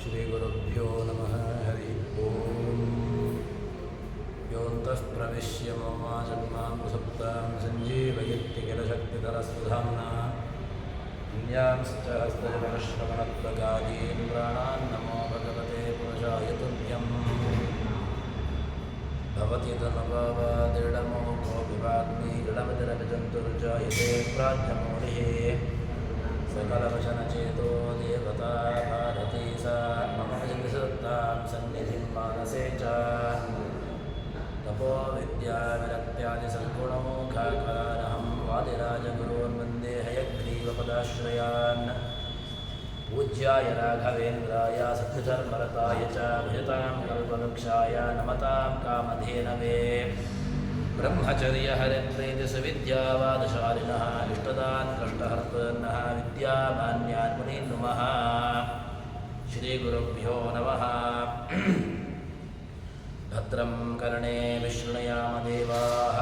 ಶ್ರೀಗುರುಭ್ಯೋ ನಮಃ ಹರಿ ಓಂ ಯೋऽन्तಃ ಪ್ರವಿಶ್ಯ ಮಮ ಜನ್ಮಾಂ ಪ್ರಸುಪ್ತಾಂ ಸಂಜೀವಯತ್ತಿ ಕಿಲ ಶಕ್ತಿಧರಸ್ವಧಾಮ್ನಾ ವಿನ್ಯಾಂಶ್ಚ ಹಸ್ತಜನಶ್ರವಣತ್ವಗಾದೀನ್ ಪ್ರಾಣಾನ್ ನಮೋ ಭಗವತೆ ಪುರುಷಾಯ ತುಭ್ಯಂ ಭವತಿ ತನುಭಾವಾದಿಡಮೋಘೋ ವಿವಾಗ್ಮಿ ಜಡಮತಿರವಿಜಂತುರ್ಜಾಯತೆ ಪ್ರಾಜ್ಞಮೌಳಿಃ सकलवचनचेतो देवता भारती सा मम जनिसत्तां सन्निधिं मानसे च तपो विद्याविरक्त्यादिसद्गुणमोघाकरानहं वादिराजगुरून् वन्दे हयग्रीवपदाश्रयान् पूज्याय राघवेन्द्राय सत्यधर्मरताय च भजतां कल्पवृक्षाय नमतां कामधेनवे ब्रह्मचर्यहरिप्रीतिसुविद्यावादशालिनः इष्टदान् कष्टहर्तॄन्नः विद्यामान्यान् मुनीन् नुमः श्रीगुरुभ्यो नमः भद्रं कर्णे विशृणुयामदेवाः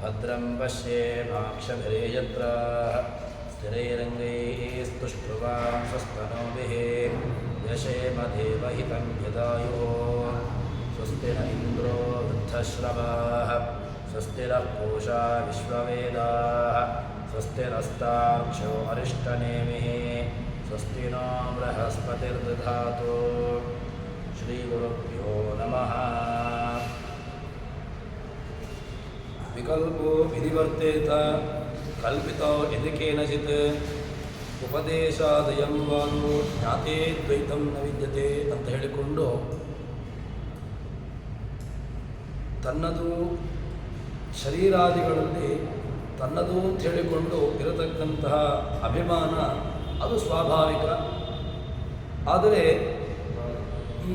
भद्रं पश्येमाक्षभिर्यजत्राः स्थिरैरङ्गैस्तुष्टुवां स्वस्तनोभिः यशेमदेवहितं यदायुः स्वस्ति न इन्द्रो वृद्धश्रवाः स्वस्तिरः पूषा विश्ववेदाः स्वस्तिरस्ताक्षो अरिष्टनेमिः स्वस्ति नो बृहस्पतिर्दधातु श्रीगुरुभ्यो नमः विकल्पो विनिवर्तेत कल्पितो यदि केनचित् उपदेशादयं वादो ज्ञाते द्वैतं न विद्यते ಅಂತ ಹೇಳಿಕೊಂಡು ತನ್ನದು ಶರೀರಾದಿಗಳಲ್ಲಿ ತನ್ನದು ಅಂತ ಹೇಳಿಕೊಂಡು ಇರತಕ್ಕಂತಹ ಅಭಿಮಾನ ಅದು ಸ್ವಾಭಾವಿಕ. ಆದರೆ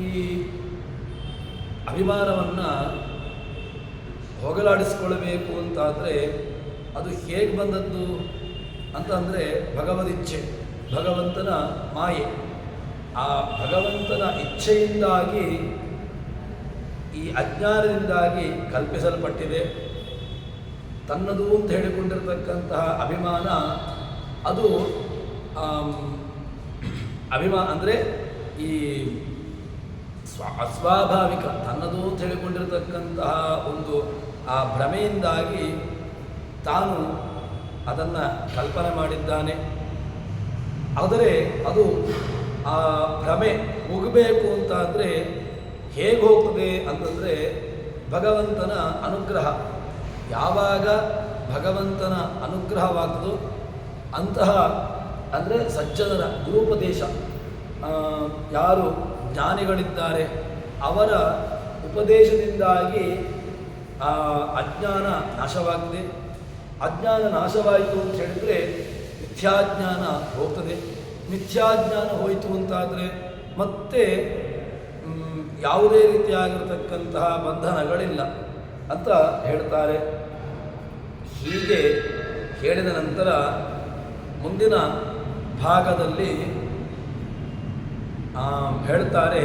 ಈ ಅಭಿಮಾನವನ್ನು ಹೋಗಲಾಡಿಸಿಕೊಳ್ಳಬೇಕು ಅಂತಾದರೆ ಅದು ಹೇಗೆ ಬಂದದ್ದು ಅಂತಂದರೆ ಭಗವದಿಚ್ಛೆ, ಭಗವಂತನ ಮಾಯೆ. ಆ ಭಗವಂತನ ಇಚ್ಛೆಯಿಂದಾಗಿ ಈ ಅಜ್ಞಾನದಿಂದಾಗಿ ಕಲ್ಪಿಸಲ್ಪಟ್ಟಿದೆ. ತನ್ನದು ಅಂತ ಹೇಳಿಕೊಂಡಿರತಕ್ಕಂತಹ ಅಭಿಮಾನ ಅದು ಅಭಿಮಾನ ಅಂದರೆ ಈ ಅಸ್ವಾಭಾವಿಕ. ತನ್ನದು ಅಂತ ಹೇಳಿಕೊಂಡಿರತಕ್ಕಂತಹ ಒಂದು ಆ ಭ್ರಮೆಯಿಂದಾಗಿ ತಾನು ಅದನ್ನು ಕಲ್ಪನೆ ಮಾಡಿದ್ದಾನೆ. ಆದರೆ ಅದು ಆ ಭ್ರಮೆ ಮುಗಬೇಕು ಅಂತಾದರೆ ಹೇಗೆ ಹೋಗ್ತದೆ ಅಂತಂದರೆ ಭಗವಂತನ ಅನುಗ್ರಹ. ಯಾವಾಗ ಭಗವಂತನ ಅನುಗ್ರಹವಾಗ್ತದೋ ಅಂತಹ ಅಂದರೆ ಸಜ್ಜನರ ಗುರುಪದೇಶ, ಯಾರು ಜ್ಞಾನಿಗಳಿದ್ದಾರೆ ಅವರ ಉಪದೇಶದಿಂದಾಗಿ ಆ ಅಜ್ಞಾನ ನಾಶವಾಗ್ತದೆ. ಅಜ್ಞಾನ ನಾಶವಾಯಿತು ಅಂತ ಹೇಳಿದರೆ ಮಿಥ್ಯಾಜ್ಞಾನ ಹೋಗ್ತದೆ. ಮಿಥ್ಯಾಜ್ಞಾನ ಹೋಯಿತು ಅಂತಾದರೆ ಮತ್ತೆ ಯಾವುದೇ ರೀತಿಯಾಗಿರತಕ್ಕಂತಹ ಬಂಧನಗಳಿಲ್ಲ ಅಂತ ಹೇಳ್ತಾರೆ. ಹೀಗೆ ಹೇಳಿದ ನಂತರ ಮುಂದಿನ ಭಾಗದಲ್ಲಿ ಹೇಳ್ತಾರೆ,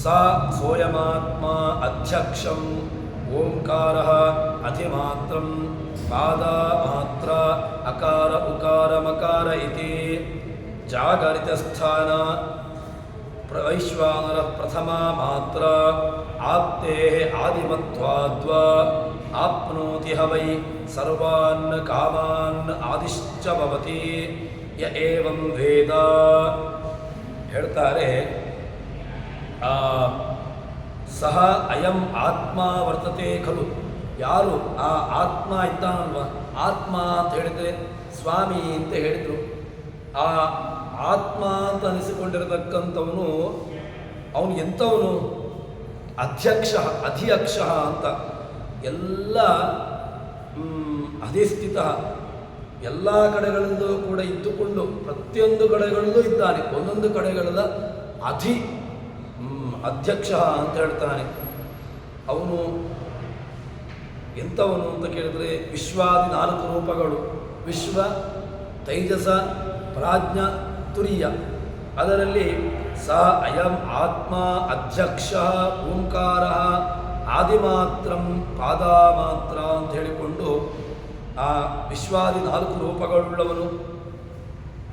ಸಾ ಸೋಯಮಾತ್ಮ ಅಧ್ಯಕ್ಷಂ ಓಂಕಾರ ಅಧಿಮಾತ್ರಂ ಪಾದ ಮಾತ್ರ ಅಕಾರ ಉಕಾರ ಮಕಾರ ಇತಿ ಜಾಗರಿತಸ್ಥಾನ ವೈಶ್ವಾನರ ಪ್ರಥಮ ಮಾತ್ರ ಆಪ್ತೇ ಆದಿಮತ್ವಾದ್ವಾ ಆಪ್ನೋತಿ ಹವೈ ಸರ್ವಾನ್ ಕಾಮಾನ್ ಆದಿಶ್ಚ ಭವತಿ ಯ ಏವಂ ವೇದ. ಹೇಳ್ತಾರೆ, ಸಹ ಅಯಂ ಆತ್ಮ ವರ್ತತೆ ಖಲು. ಯಾರು ಆ ಆತ್ಮ ಇದ್ದಾನಲ್ವ, ಆತ್ಮ ಅಂತ ಹೇಳಿದರೆ ಸ್ವಾಮಿ ಅಂತ ಹೇಳಿದರು. ಆ ಆತ್ಮ ಅಂತ ಅನಿಸಿಕೊಂಡಿರತಕ್ಕಂಥವನು ಅವನು ಎಂಥವನು? ಅಧ್ಯಕ್ಷ ಅಧಿಯಕ್ಷ ಅಂತ. ಎಲ್ಲ ಅಧಿಸ್ಥಿತ, ಎಲ್ಲ ಕಡೆಗಳಲ್ಲೂ ಕೂಡ ಇದ್ದುಕೊಂಡು ಪ್ರತಿಯೊಂದು ಕಡೆಗಳಲ್ಲೂ ಇದ್ದಾನೆ. ಒಂದೊಂದು ಕಡೆಗಳ ಅಧ್ಯಕ್ಷ ಅಂತ ಹೇಳ್ತಾನೆ. ಅವನು ಎಂಥವನು ಅಂತ ಕೇಳಿದರೆ ವಿಶ್ವಾದಿ 4 ರೂಪಗಳು, ವಿಶ್ವ, ತೈಜಸ, ಪ್ರಾಜ್ಞ, ತುರಿಯ. ಅದರಲ್ಲಿ ಸ ಅಯಂ ಆತ್ಮ ಅಧ್ಯಕ್ಷ ಓಂಕಾರ ಆದಿಮಾತ್ರಂ ಪಾದಮಾತ್ರ ಅಂತ ಹೇಳಿಕೊಂಡು ಆ ವಿಶ್ವಾದಿ 4 ರೂಪಗಳುಳ್ಳವನು.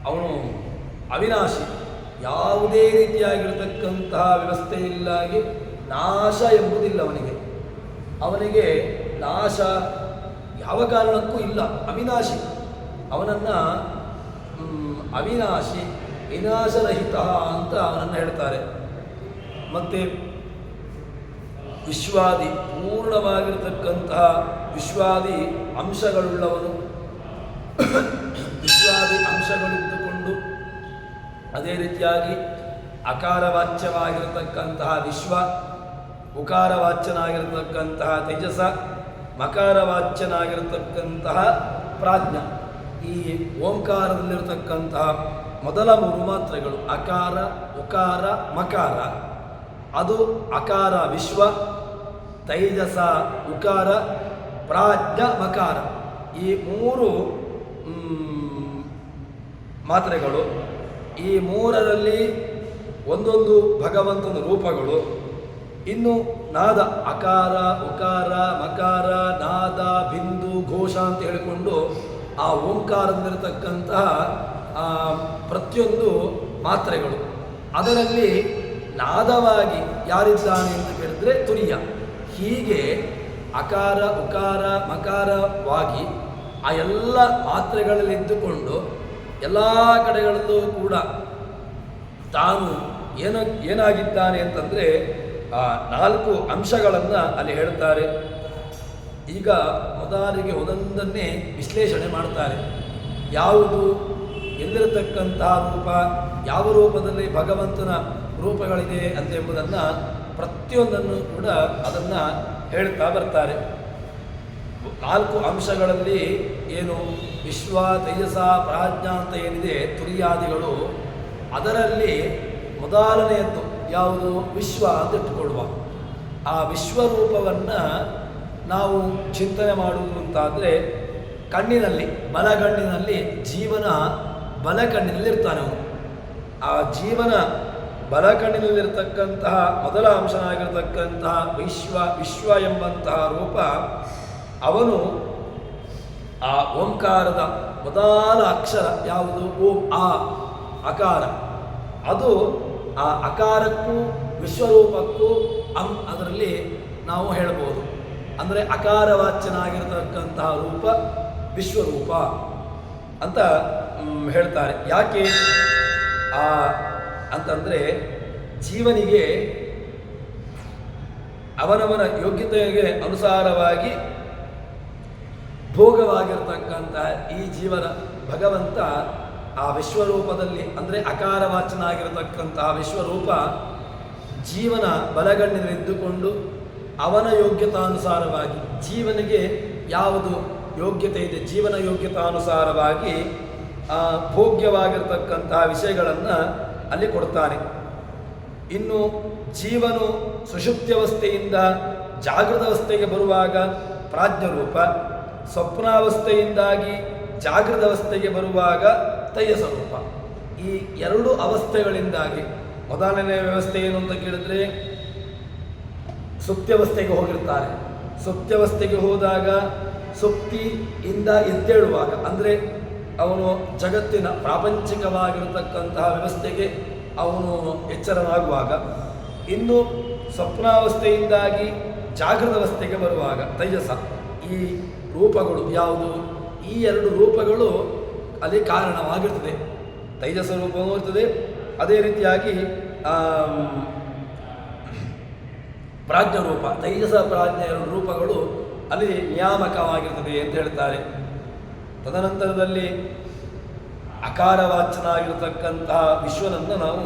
ಅವನು ಅವಿನಾಶಿ, ಯಾವುದೇ ರೀತಿಯಾಗಿರತಕ್ಕಂತಹ ವ್ಯವಸ್ಥೆ ಇಲ್ಲಾಗಿ ನಾಶ ಎಂಬುದಿಲ್ಲ ಅವನಿಗೆ. ಅವನಿಗೆ ನಾಶ ಯಾವ ಕಾರಣಕ್ಕೂ ಇಲ್ಲ, ಅವಿನಾಶಿ. ಅವನನ್ನು ಅವಿನಾಶಿ, ವಿನಾಶರಹಿತ ಅಂತ ಅವನನ್ನು ಹೇಳ್ತಾರೆ. ಮತ್ತು ವಿಶ್ವಾದಿ, ಪೂರ್ಣವಾಗಿರತಕ್ಕಂತಹ ವಿಶ್ವಾದಿ ಅಂಶಗಳುಳ್ಳವನು. ವಿಶ್ವಾದಿ ಅಂಶಗಳಿದ್ದುಕೊಂಡು ಅದೇ ರೀತಿಯಾಗಿ ಅಕಾರವಾಚ್ಯವಾಗಿರತಕ್ಕಂತಹ ವಿಶ್ವ, ಉಕಾರವಾಚ್ಯನಾಗಿರತಕ್ಕಂತಹ ತೇಜಸ, ಮಕಾರವಾಚ್ಯನಾಗಿರತಕ್ಕಂತಹ ಪ್ರಾಜ್ಞ. ಈ ಓಂಕಾರದಲ್ಲಿರತಕ್ಕಂತಹ ಮೊದಲ 3 ಮಾತ್ರೆಗಳು ಅಕಾರ, ಉಕಾರ, ಮಕಾರ. ಅದು ಅಕಾರ ವಿಶ್ವ, ತೈಜಸ ಉಕಾರ, ಪ್ರಾಜ್ಞ ಮಕಾರ. ಈ 3 ಮಾತ್ರೆಗಳು. ಈ 3ರಲ್ಲಿ ಒಂದೊಂದು ಭಗವಂತನ ರೂಪಗಳು. ಇನ್ನು ನಾದ ಅಕಾರ, ಉಕಾರ, ಮಕಾರ, ನಾದ, ಬಿಂದು, ಘೋಷ ಅಂತ ಹೇಳಿಕೊಂಡು ಆ ಓಂಕಾರದಲ್ಲಿರತಕ್ಕಂತಹ ಪ್ರತಿಯೊಂದು ಮಾತ್ರೆಗಳು. ಅದರಲ್ಲಿ ನಾದವಾಗಿ ಯಾರಿದ್ದಾನೆ ಅಂತ ಕೇಳಿದ್ರೆ ತುರಿಯ. ಹೀಗೆ ಅಕಾರ, ಉಕಾರ, ಮಕಾರವಾಗಿ ಆ ಎಲ್ಲ ಮಾತ್ರೆಗಳಲ್ಲಿದ್ದುಕೊಂಡು ಎಲ್ಲ ಕಡೆಗಳಲ್ಲೂ ಕೂಡ ತಾನು ಏನಾಗಿದ್ದಾನೆ ಅಂತಂದರೆ ಆ 4 ಅಂಶಗಳನ್ನು ಅಲ್ಲಿ ಹೇಳ್ತಾರೆ. ಈಗ ಮೊದಲಿಗೆ ಒಂದೊಂದನ್ನೇ ವಿಶ್ಲೇಷಣೆ ಮಾಡ್ತಾರೆ. ಯಾವುದು ಎಲ್ಲಿರತಕ್ಕಂತಹ ರೂಪ, ಯಾವ ರೂಪದಲ್ಲಿ ಭಗವಂತನ ರೂಪಗಳಿದೆ ಎಂಬುದನ್ನು ಪ್ರತಿಯೊಂದನ್ನು ಕೂಡ ಅದನ್ನು ಹೇಳ್ತಾ ಬರ್ತಾರೆ. 4 ಅಂಶಗಳಲ್ಲಿ ಏನು ವಿಶ್ವ, ತೇಜಸ, ಪ್ರಾಜ್ಞಾ ಅಂತ ಏನಿದೆ ತುರಿಯಾದಿಗಳು, ಅದರಲ್ಲಿ ಮೊದಲನೆಯದ್ದು ಯಾವುದು ವಿಶ್ವ ಅಂತ ಇಟ್ಟುಕೊಳ್ಳುವ. ಆ ವಿಶ್ವರೂಪವನ್ನು ನಾವು ಚಿಂತನೆ ಮಾಡುವುದು ಅಂತಾದರೆ ಕಣ್ಣಿನಲ್ಲಿ, ಬಲಗಣ್ಣಿನಲ್ಲಿ ಜೀವನ ಬಲಕಣ್ಣಿನಲ್ಲಿರ್ತಾನೆ ಅವನು. ಆ ಜೀವನ ಬಲಕಣ್ಣಿನಲ್ಲಿರ್ತಕ್ಕಂತಹ ಮೊದಲ ಅಂಶನಾಗಿರ್ತಕ್ಕಂತಹ ವಿಶ್ವ ಎಂಬಂತಹ ರೂಪ ಅವನು ಆ ಓಂಕಾರದ ಮೊದಲ ಅಕ್ಷರ ಯಾವುದು ಓಂ, ಆ ಅಕಾರ. ಅದು ಆ ಅಕಾರಕ್ಕೂ ವಿಶ್ವರೂಪಕ್ಕೂ ಅದರಲ್ಲಿ ನಾವು ಹೇಳ್ಬೋದು. ಅಂದರೆ ಅಕಾರವಾಚ್ಯನಾಗಿರ್ತಕ್ಕಂತಹ ರೂಪ ವಿಶ್ವರೂಪ ಅಂತ ಹೇಳ್ತಾರೆ. ಯಾಕೆ ಅಂತಂದರೆ ಜೀವನಿಗೆ ಅವನವನ ಯೋಗ್ಯತೆಗೆ ಅನುಸಾರವಾಗಿ ಭೋಗವಾಗಿರ್ತಕ್ಕಂತಹ ಈ ಜೀವನ ಭಗವಂತ ಆ ವಿಶ್ವರೂಪದಲ್ಲಿ, ಅಂದರೆ ಅಕಾರವಾಚನಾಗಿರತಕ್ಕಂತಹ ವಿಶ್ವರೂಪ ಜೀವನ ಬಲಗಣ್ಣಿನಲ್ಲಿದ್ದುಕೊಂಡು ಅವನ ಯೋಗ್ಯತಾನುಸಾರವಾಗಿ ಜೀವನಿಗೆ ಯಾವುದು ಯೋಗ್ಯತೆ ಇದೆ, ಜೀವನ ಯೋಗ್ಯತಾನುಸಾರವಾಗಿ ಭೋಗ್ಯವಾಗಿರ್ತಕ್ಕಂತಹ ವಿಷಯಗಳನ್ನು ಅಲ್ಲಿ ಕೊಡ್ತಾನೆ. ಇನ್ನು ಜೀವನು ಸುಷುಪ್ತ್ಯವಸ್ಥೆಯಿಂದ ಜಾಗೃತಾವಸ್ಥೆಗೆ ಬರುವಾಗ ಪ್ರಾಜ್ಞರೂಪ, ಸ್ವಪ್ನಾವಸ್ಥೆಯಿಂದಾಗಿ ಜಾಗೃತಾವಸ್ಥೆಗೆ ಬರುವಾಗ ತೈಜಸ ರೂಪ. ಈ 2 ಅವಸ್ಥೆಗಳಿಂದಾಗಿ ಮೊದಲನೇ ವ್ಯವಸ್ಥೆ ಏನು ಅಂತ ಕೇಳಿದ್ರೆ ಸುಪ್ತ್ಯವಸ್ಥೆಗೆ ಹೋಗಿರ್ತಾರೆ. ಸುಪ್ತ್ಯವಸ್ಥೆಗೆ ಹೋದಾಗ ಸುಪ್ತಿಯಿಂದ ಎದ್ದೇಳುವಾಗ, ಅಂದರೆ ಅವನು ಜಗತ್ತಿನ ಪ್ರಾಪಂಚಿಕವಾಗಿರತಕ್ಕಂತಹ ವ್ಯವಸ್ಥೆಗೆ ಅವನು ಎಚ್ಚರನಾಗುವಾಗ, ಇನ್ನು ಸ್ವಪ್ನಾವಸ್ಥೆಯಿಂದಾಗಿ ಜಾಗೃತಾವಸ್ಥೆಗೆ ಬರುವಾಗ ತೈಜಸ. ಈ ರೂಪಗಳು ಯಾವುದು, ಈ 2 ರೂಪಗಳು ಅಲ್ಲಿ ಕಾರಣವಾಗಿರ್ತದೆ. ತೈಜಸ ರೂಪವೂ ಇರ್ತದೆ, ಅದೇ ರೀತಿಯಾಗಿ ಪ್ರಾಜ್ಞರೂಪ, ತೈಜಸ ಪ್ರಾಜ್ಞ 2 ರೂಪಗಳು ಅಲ್ಲಿ ನಿಯಾಮಕವಾಗಿರ್ತದೆ ಅಂತ ಹೇಳ್ತಾರೆ. ತದನಂತರದಲ್ಲಿ ಅಕಾರವಾಚ್ಯನಾಗಿರತಕ್ಕಂತಹ ವಿಶ್ವನನ್ನು ನಾವು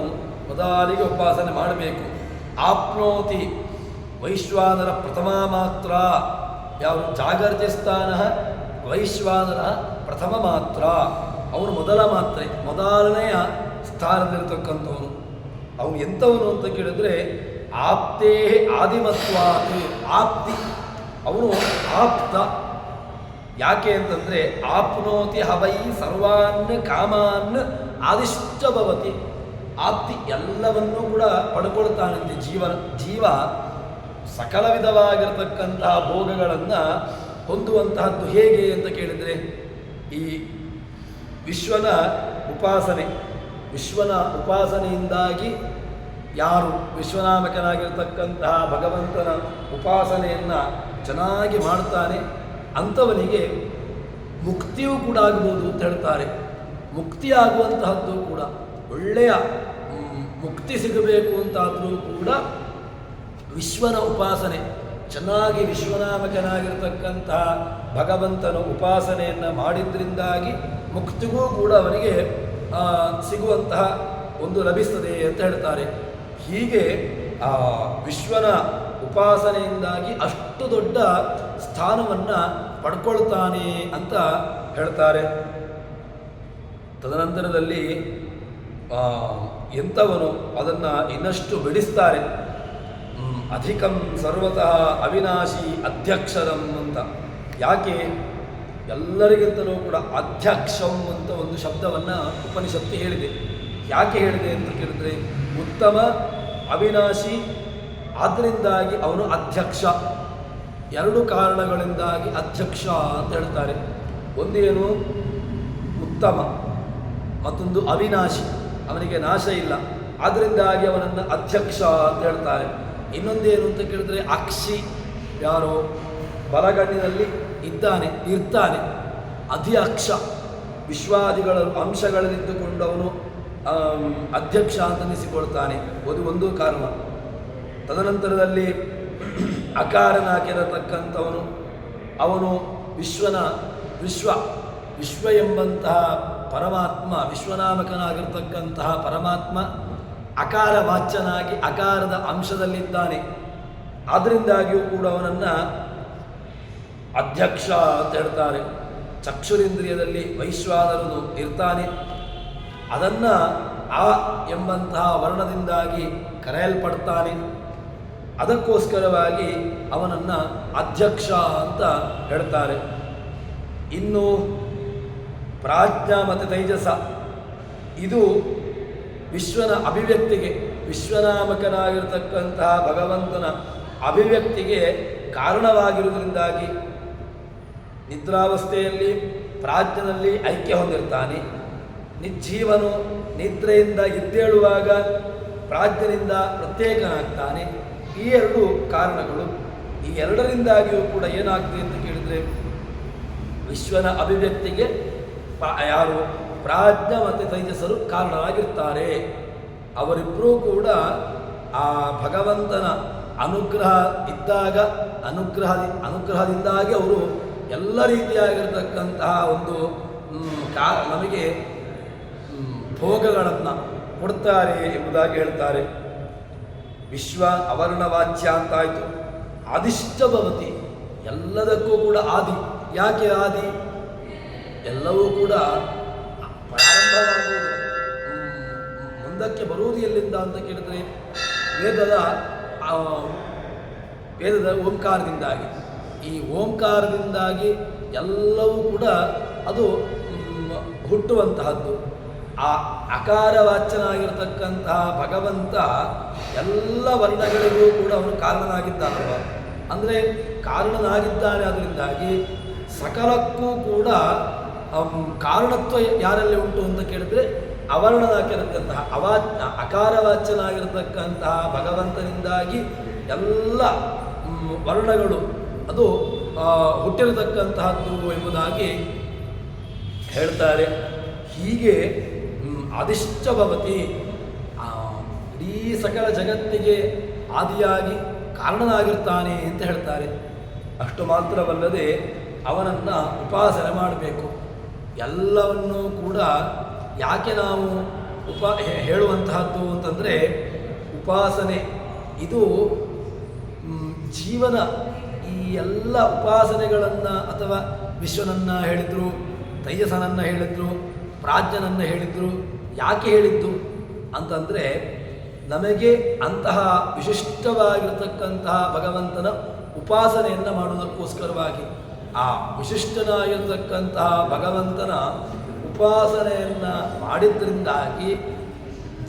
ಮೊದಲಿಗೆ ಉಪಾಸನೆ ಮಾಡಬೇಕು. ಆಪ್ನೋತಿ ವೈಶ್ವಾನರ ಪ್ರಥಮ ಮಾತ್ರ, ಯಾವ ಜಾಗರ್ತಿ ಸ್ಥಾನ ವೈಶ್ವಾನರ ಪ್ರಥಮ ಮಾತ್ರ, ಅವನು ಮೊದಲ ಮಾತ್ರೆ, ಮೊದಲನೆಯ ಸ್ಥಾನದಲ್ಲಿರ್ತಕ್ಕಂಥವನು. ಅವನು ಎಂಥವನು ಅಂತ ಕೇಳಿದ್ರೆ ಆಪ್ತೇ ಆದಿಮತ್ವಾತ್, ಆಪ್ತಿ, ಅವನು ಆಪ್ತ. ಯಾಕೆ ಅಂತಂದರೆ ಆಪ್ನೋತಿ ಹವೈ ಸರ್ವಾನ್ ಕಾಮಾನ್ ಆದಿಶ್ಚ ಭವತಿ. ಆಪ್ತಿ ಎಲ್ಲವನ್ನೂ ಕೂಡ ಪಡ್ಕೊಳ್ತಾನಂತೆ ಜೀವ ಸಕಲ ವಿಧವಾಗಿರತಕ್ಕಂತಹ ಭೋಗಗಳನ್ನು ಹೊಂದುವಂತಹದ್ದು ಹೇಗೆ ಅಂತ ಕೇಳಿದರೆ ಈ ವಿಶ್ವನ ಉಪಾಸನೆ, ವಿಶ್ವನ ಉಪಾಸನೆಯಿಂದಾಗಿ ಯಾರು ವಿಶ್ವನಾಮಕನಾಗಿರ್ತಕ್ಕಂತಹ ಭಗವಂತನ ಉಪಾಸನೆಯನ್ನು ಚೆನ್ನಾಗಿ ಮಾಡ್ತಾನೆ ಅಂಥವನಿಗೆ ಮುಕ್ತಿಯೂ ಕೂಡ ಆಗ್ಬೋದು ಅಂತ ಹೇಳ್ತಾರೆ. ಮುಕ್ತಿಯಾಗುವಂತಹದ್ದು ಕೂಡ ಒಳ್ಳೆಯ ಮುಕ್ತಿ ಸಿಗಬೇಕು ಅಂತಾದರೂ ಕೂಡ ವಿಶ್ವನ ಉಪಾಸನೆ ಚೆನ್ನಾಗಿ ವಿಶ್ವನಾಮಕನಾಗಿರ್ತಕ್ಕಂತಹ ಭಗವಂತನ ಉಪಾಸನೆಯನ್ನು ಮಾಡಿದ್ರಿಂದಾಗಿ ಮುಕ್ತಿಗೂ ಕೂಡ ಅವನಿಗೆ ಸಿಗುವಂತಹ ಒಂದು ಲಭಿಸ್ತದೆ ಅಂತ ಹೇಳ್ತಾರೆ. ಹೀಗೆ ವಿಶ್ವನ ಉಪಾಸನೆಯಿಂದಾಗಿ ಅಷ್ಟು ದೊಡ್ಡ ಸ್ಥಾನವನ್ನು ಪಡ್ಕೊಳ್ತಾನೆ ಅಂತ ಹೇಳ್ತಾರೆ. ತದನಂತರದಲ್ಲಿ ಎಂಥವನು ಅದನ್ನು ಇನ್ನಷ್ಟು ಬಿಡಿಸ್ತಾರೆ. ಅಧಿಕಂ ಸರ್ವತಃ ಅವಿನಾಶಿ ಅಧ್ಯಕ್ಷರಂ ಅಂತ. ಯಾಕೆ ಎಲ್ಲರಿಗಿಂತಲೂ ಕೂಡ ಅಧ್ಯಕ್ಷಂ ಅಂತ ಒಂದು ಶಬ್ದವನ್ನು ಉಪನಿಷತ್ತು ಹೇಳಿದೆ. ಯಾಕೆ ಹೇಳಿದೆ ಅಂತ ಕೇಳಿದ್ರೆ, ಉತ್ತಮ ಅವಿನಾಶಿ ಆದ್ದರಿಂದಾಗಿ ಅವನು ಅಧ್ಯಕ್ಷ. ಎರಡು ಕಾರಣಗಳಿಂದಾಗಿ ಅಧ್ಯಕ್ಷ ಅಂತ ಹೇಳ್ತಾರೆ. ಒಂದೇನು ಉತ್ತಮ, ಮತ್ತೊಂದು ಅವಿನಾಶಿ, ಅವನಿಗೆ ನಾಶ ಇಲ್ಲ, ಆದ್ದರಿಂದಾಗಿ ಅವನನ್ನು ಅಧ್ಯಕ್ಷ ಅಂತ ಹೇಳ್ತಾರೆ. ಇನ್ನೊಂದೇನು ಅಂತ ಕೇಳಿದ್ರೆ ಅಕ್ಷಿ, ಯಾರೋ ಬಲಗಣ್ಣಿನಲ್ಲಿ ಇರ್ತಾನೆ ಅಧ್ಯಕ್ಷ, ವಿಶ್ವಾದಿಗಳ ಅಂಶಗಳಲ್ಲಿದ್ದುಕೊಂಡು ಅವನು ಅಧ್ಯಕ್ಷ ಅಂತ ಅನಿಸಿಕೊಳ್ತಾನೆ. ಅದು ಒಂದು ಕಾರಣ. ತದನಂತರದಲ್ಲಿ ಅಕಾರನಾಗಿರತಕ್ಕಂಥವನು ಅವನು ವಿಶ್ವ ಎಂಬಂತಹ ಪರಮಾತ್ಮ, ವಿಶ್ವನಾಮಕನಾಗಿರ್ತಕ್ಕಂತಹ ಪರಮಾತ್ಮ ಅಕಾರ ವಾಚ್ಯನಾಗಿ ಅಕಾರದ ಅಂಶದಲ್ಲಿದ್ದಾನೆ. ಆದ್ದರಿಂದಾಗಿಯೂ ಕೂಡ ಅವನನ್ನು ಅಧ್ಯಕ್ಷ ಅಂತ ಹೇಳ್ತಾರೆ. ಚಕ್ಷುರಿಂದ್ರಿಯದಲ್ಲಿ ವೈಶ್ವಾನರನು ಇರ್ತಾನೆ, ಅದನ್ನು ಆ ಎಂಬಂತಹ ವರ್ಣದಿಂದಾಗಿ ಕರೆಯಲ್ಪಡ್ತಾನೆ. ಅದಕ್ಕೋಸ್ಕರವಾಗಿ ಅವನನ್ನು ಅಧ್ಯಕ್ಷ ಅಂತ ಹೇಳ್ತಾರೆ. ಇನ್ನು ಪ್ರಾಜ್ಞಾ ಮತ್ತು ತೈಜಸ, ಇದು ವಿಶ್ವನ ಅಭಿವ್ಯಕ್ತಿಗೆ, ವಿಶ್ವನಾಮಕನಾಗಿರ್ತಕ್ಕಂತಹ ಭಗವಂತನ ಅಭಿವ್ಯಕ್ತಿಗೆ ಕಾರಣವಾಗಿರುವುದರಿಂದಾಗಿ ನಿದ್ರಾವಸ್ಥೆಯಲ್ಲಿ ಪ್ರಾಜ್ಞನಲ್ಲಿ ಐಕ್ಯ ಹೊಂದಿರ್ತಾನೆ. ಜೀವನು ನಿದ್ರೆಯಿಂದ ಎದ್ದೇಳುವಾಗ ಪ್ರಾಜ್ಞನಿಂದ ಪ್ರತ್ಯೇಕನಾಗ್ತಾನೆ. ಈ ಎರಡು ಕಾರಣಗಳು, ಈ ಎರಡರಿಂದಾಗಿಯೂ ಕೂಡ ಏನಾಗ್ತದೆ ಅಂತ ಕೇಳಿದರೆ, ವಿಶ್ವನ ಅಭಿವ್ಯಕ್ತಿಗೆ ಯಾರು ಪ್ರಾಜ್ಞ ಮತ್ತು ತೈಜಸರು ಕಾರಣವಾಗಿರ್ತಾರೆ. ಅವರಿಬ್ಬರೂ ಕೂಡ ಆ ಭಗವಂತನ ಅನುಗ್ರಹ ಇದ್ದಾಗ ಅನುಗ್ರಹದಿಂದಾಗಿ ಅವರು ಎಲ್ಲ ರೀತಿಯಾಗಿರ್ತಕ್ಕಂತಹ ಒಂದು ನಮಗೆ ಭೋಗಗಳನ್ನು ಕೊಡ್ತಾರೆ ಎಂಬುದಾಗಿ ಹೇಳ್ತಾರೆ. ವಿಶ್ವ ಅವರ್ಣವಾಚ್ಯ ಅಂತಾಯಿತು. ಆದಿಷ್ಟ ಭವತಿ, ಎಲ್ಲದಕ್ಕೂ ಕೂಡ ಆದಿ. ಯಾಕೆ ಆದಿ? ಎಲ್ಲವೂ ಕೂಡ ಪ್ರಾರಂಭವಾಗುವುದು ಮುಂದಕ್ಕೆ ಬರುವುದು ಎಲ್ಲಿಂದ ಅಂತ ಕೇಳಿದರೆ ವೇದದ ಓಂಕಾರದಿಂದಾಗಿ. ಈ ಓಂಕಾರದಿಂದಾಗಿ ಎಲ್ಲವೂ ಕೂಡ ಅದು ಹುಟ್ಟುವಂತಹದ್ದು. ಆ ಅಕಾರವಾಚ್ಯನಾಗಿರ್ತಕ್ಕಂತಹ ಭಗವಂತ ಎಲ್ಲ ವರ್ಣಗಳಿಗೂ ಕೂಡ ಅವನು ಕಾರಣನಾಗಿದ್ದಾನಲ್ವ, ಅಂದರೆ ಕಾರಣನಾಗಿದ್ದಾನೆ. ಅದರಿಂದಾಗಿ ಸಕಲಕ್ಕೂ ಕೂಡ ಕಾರಣತ್ವ ಯಾರಲ್ಲಿ ಉಂಟು ಅಂತ ಕೇಳಿದರೆ ಅವರ್ಣನಾಗಿರತಕ್ಕಂತಹ ಅಕಾರವಾಚ್ಯನಾಗಿರತಕ್ಕಂತಹ ಭಗವಂತನಿಂದಾಗಿ ಎಲ್ಲ ವರ್ಣಗಳು ಅದು ಹುಟ್ಟಿರತಕ್ಕಂತಹದ್ದು ಎಂಬುದಾಗಿ ಹೇಳ್ತಾರೆ. ಹೀಗೆ ಆದಿಷ್ಟ ಭವತಿ, ಇಡೀ ಸಕಲ ಜಗತ್ತಿಗೆ ಆದಿಯಾಗಿ ಕಾರಣನಾಗಿರ್ತಾನೆ ಅಂತ ಹೇಳ್ತಾರೆ. ಅಷ್ಟು ಮಾತ್ರವಲ್ಲದೆ ಅವನನ್ನು ಉಪಾಸನೆ ಮಾಡಬೇಕು. ಎಲ್ಲವನ್ನೂ ಕೂಡ ಯಾಕೆ ನಾವು ಹೇಳುವಂತಹದ್ದು ಅಂತಂದರೆ, ಉಪಾಸನೆ ಇದು ಜೀವನ. ಈ ಎಲ್ಲ ಉಪಾಸನೆಗಳನ್ನು ಅಥವಾ ವಿಶ್ವನನ್ನು ಹೇಳಿದರು, ತೈಜಸನನ್ನು ಹೇಳಿದರು, ಪ್ರಾಜ್ಞನನ್ನು ಹೇಳಿದರು. ಯಾಕೆ ಹೇಳಿದ್ದು ಅಂತಂದರೆ, ನಮಗೆ ಅಂತಹ ವಿಶಿಷ್ಟವಾಗಿರತಕ್ಕಂತಹ ಭಗವಂತನ ಉಪಾಸನೆಯನ್ನು ಮಾಡುವುದಕ್ಕೋಸ್ಕರವಾಗಿ. ಆ ವಿಶಿಷ್ಟನಾಗಿರತಕ್ಕಂತಹ ಭಗವಂತನ ಉಪಾಸನೆಯನ್ನು ಮಾಡಿದ್ರಿಂದಾಗಿ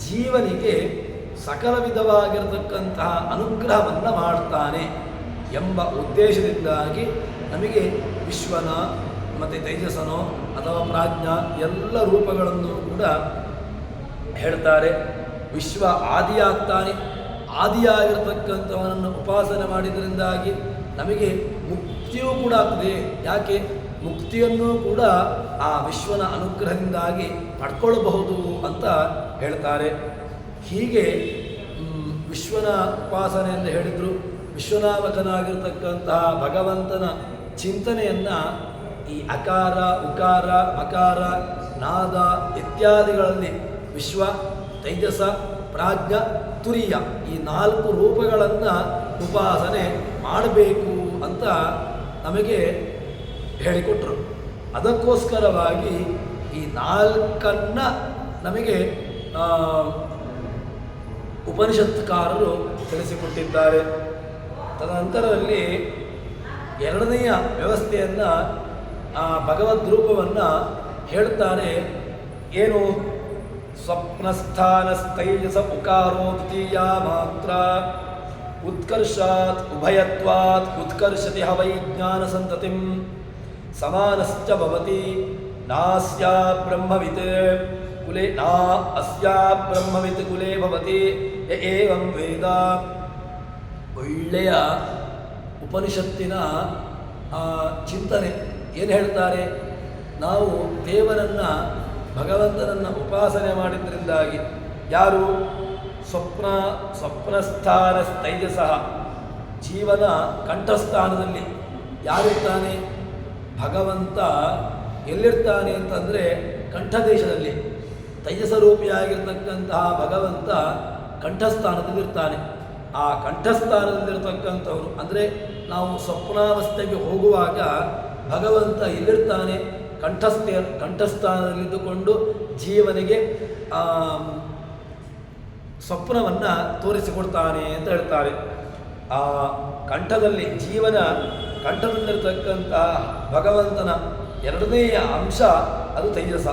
ಜೀವನಿಗೆ ಸಕಲ ವಿಧವಾಗಿರತಕ್ಕಂತಹ ಅನುಗ್ರಹವನ್ನು ಮಾಡ್ತಾನೆ ಎಂಬ ಉದ್ದೇಶದಿಂದಾಗಿ ನಮಗೆ ವಿಶ್ವನ ಮತ್ತು ತೈಜಸನೋ ಅಥವಾ ಪ್ರಾಜ್ಞ ಎಲ್ಲ ರೂಪಗಳನ್ನು ಕೂಡ ಹೇಳ್ತಾರೆ. ವಿಶ್ವ ಆದಿಯಾಗ್ತಾನೆ, ಆದಿಯಾಗಿರ್ತಕ್ಕಂಥವನನ್ನು ಉಪಾಸನೆ ಮಾಡಿದ್ರಿಂದಾಗಿ ನಮಗೆ ಮುಕ್ತಿಯೂ ಕೂಡ ಆಗ್ತದೆ. ಯಾಕೆ? ಮುಕ್ತಿಯನ್ನು ಕೂಡ ಆ ವಿಶ್ವನ ಅನುಗ್ರಹದಿಂದಾಗಿ ಪಡ್ಕೊಳ್ಳಬಹುದು ಅಂತ ಹೇಳ್ತಾರೆ. ಹೀಗೆ ವಿಶ್ವನ ಉಪಾಸನೆ ಎಂದು ಹೇಳಿದರು. ವಿಶ್ವನಾಮಕನಾಗಿರ್ತಕ್ಕಂತಹ ಭಗವಂತನ ಚಿಂತನೆಯನ್ನು ಈ ಅಕಾರ, ಉಕಾರ, ಮಕಾರ, ನಾದ ಇತ್ಯಾದಿಗಳಲ್ಲಿ ವಿಶ್ವ, ತೈಜಸ, ಪ್ರಾಜ್ಞ, ತುರಿಯ ಈ 4 ರೂಪಗಳನ್ನು ಉಪಾಸನೆ ಮಾಡಬೇಕು ಅಂತ ನಮಗೆ ಹೇಳಿಕೊಟ್ರು. ಅದಕ್ಕೋಸ್ಕರವಾಗಿ ಈ 4 ನಮಗೆ ಉಪನಿಷತ್ಕಾರರು ತಿಳಿಸಿಕೊಟ್ಟಿದ್ದಾರೆ. ತದನಂತರದಲ್ಲಿ 2ನೆಯ ವ್ಯವಸ್ಥೆಯನ್ನು ಭಗವದ್ರೂಪವನ್ನು ಹೇಳ್ತಾರೆ. ಏನು? ಸ್ವಪ್ನಸ್ಥಾನಸ್ತೈಜಸ ಉಕಾರೋ ದ್ವಿತೀಯ ಮಾತ್ರ ಉತ್ಕರ್ಷಾತ್ ಉಭಯತ್ವಾತ್ ಉತ್ಕರ್ಷತಿ ಹವೈ ಜ್ಞಾನ ಸಂತತಿಂ ಸಮಾನಶ್ಚ ಭವತಿ ನಾಸ್ಯ ಬ್ರಹ್ಮವಿತ್ ಕುಲೆ ನಾ ಅಸ್ಯ ಬ್ರಹ್ಮವಿತ್ ಕುಲೆ ಭವತಿ ಯ ಏವಂ ವೇದ. ಒಳ್ಳೆಯ ಉಪನಿಷತ್ತಿನ ಚಿಂತನೆ. ಏನು ಹೇಳ್ತಾರೆ? ನಾವು ದೇವರನ್ನು, ಭಗವಂತನನ್ನು ಉಪಾಸನೆ ಮಾಡಿದ್ರಿಂದಾಗಿ ಯಾರು? ಸ್ವಪ್ನಸ್ಥಾನಸ್ತೈಜಸ ಜೀವನ ಕಂಠಸ್ಥಾನದಲ್ಲಿ ಯಾರಿರ್ತಾನೆ? ಭಗವಂತ ಎಲ್ಲಿರ್ತಾನೆ ಅಂತಂದರೆ ಕಂಠದೇಶದಲ್ಲಿ. ತೈಜಸರೂಪಿಯಾಗಿರ್ತಕ್ಕಂತಹ ಭಗವಂತ ಕಂಠಸ್ಥಾನದಲ್ಲಿರ್ತಾನೆ. ಆ ಕಂಠಸ್ಥಾನದಲ್ಲಿರ್ತಕ್ಕಂಥವನು ಅಂದರೆ ನಾವು ಸ್ವಪ್ನಾವಸ್ಥೆಗೆ ಹೋಗುವಾಗ ಭಗವಂತ ಎಲ್ಲಿರ್ತಾನೆ? ಕಂಠಸ್ಥಾನದಲ್ಲಿದ್ದುಕೊಂಡು ಜೀವನಿಗೆ ಸ್ವಪ್ನವನ್ನು ತೋರಿಸಿಕೊಡ್ತಾನೆ ಅಂತ ಹೇಳ್ತಾರೆ. ಆ ಕಂಠದಲ್ಲಿ ಜೀವನ ಕಂಠದಲ್ಲಿರ್ತಕ್ಕಂತಹ ಭಗವಂತನ 2ನೆಯ ಅಂಶ ಅದು ತೈಜಸ.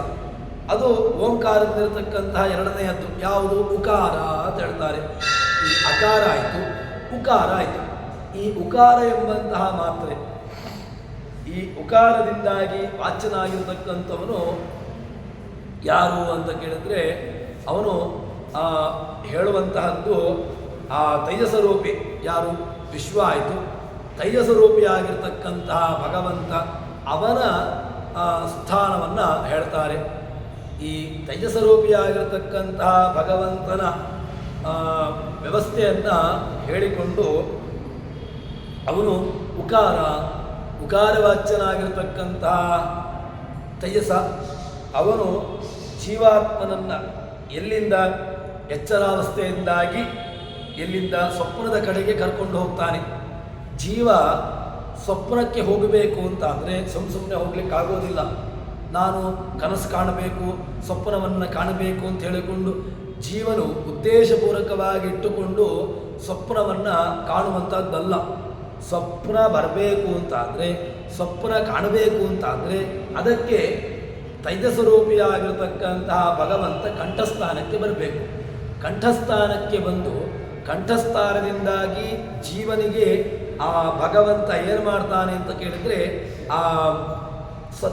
ಅದು ಓಂಕಾರದಲ್ಲಿರ್ತಕ್ಕಂತಹ 2ನೆಯದ್ದು ಯಾವುದು? ಉಕಾರ ಅಂತ ಹೇಳ್ತಾರೆ. ಈ ಅಕಾರ ಆಯಿತು, ಉಕಾರ ಆಯಿತು. ಈ ಉಕಾರ ಎಂಬಂತಹ ಮಾತ್ರೆ, ಈ ಉಕಾರದಿಂದಾಗಿ ವಾಚ್ಯನಾಗಿರ್ತಕ್ಕಂಥವನು ಯಾರು ಅಂತ ಕೇಳಿದ್ರೆ ಅವನು ಹೇಳುವಂತಹದ್ದು ಆ ತೈಜಸರೂಪಿ ಯಾರು? ವಿಶ್ವ ಆಯಿತು. ತೈಜಸರೂಪಿಯಾಗಿರ್ತಕ್ಕಂತಹ ಭಗವಂತ ಅವನ ಸ್ಥಾನವನ್ನು ಹೇಳ್ತಾರೆ. ಈ ತೈಜಸರೂಪಿಯಾಗಿರ್ತಕ್ಕಂತಹ ಭಗವಂತನ ವ್ಯವಸ್ಥೆಯನ್ನು ಹೇಳಿಕೊಂಡು ಅವನು ಉಕಾರವಾಚ್ಯನಾಗಿರ್ತಕ್ಕಂತಹ ತೈಜಸ ಅವನು ಜೀವಾತ್ಮನನ್ನು ಎಲ್ಲಿಂದ? ಎಚ್ಚರಾವಸ್ಥೆಯಿಂದಾಗಿ ಎಲ್ಲಿಂದ? ಸ್ವಪ್ನದ ಕಡೆಗೆ ಕರ್ಕೊಂಡು ಹೋಗ್ತಾನೆ. ಜೀವ ಸ್ವಪ್ನಕ್ಕೆ ಹೋಗಬೇಕು ಅಂತ ಅಂದರೆ ಸುಮ್ಮನೆ ಹೋಗ್ಲಿಕ್ಕಾಗೋದಿಲ್ಲ. ನಾನು ಕನಸು ಕಾಣಬೇಕು, ಸ್ವಪ್ನವನ್ನು ಕಾಣಬೇಕು ಅಂತ ಹೇಳಿಕೊಂಡು ಜೀವನು ಉದ್ದೇಶಪೂರ್ವಕವಾಗಿ ಇಟ್ಟುಕೊಂಡು ಸ್ವಪ್ನವನ್ನು ಕಾಣುವಂಥದ್ದಲ್ಲ. ಸ್ವಪ್ನ ಬರಬೇಕು ಅಂತಾದರೆ, ಸ್ವಪ್ನ ಕಾಣಬೇಕು ಅಂತಾದರೆ ಅದಕ್ಕೆ ತೈಜಸ್ವರೂಪಿಯಾಗಿರ್ತಕ್ಕಂತಹ ಭಗವಂತ ಕಂಠಸ್ಥಾನಕ್ಕೆ ಬರಬೇಕು. ಕಂಠಸ್ಥಾನಕ್ಕೆ ಬಂದು ಕಂಠಸ್ಥಾನದಿಂದಾಗಿ ಜೀವನಿಗೆ ಆ ಭಗವಂತ ಏನು ಮಾಡ್ತಾನೆ ಅಂತ ಕೇಳಿದರೆ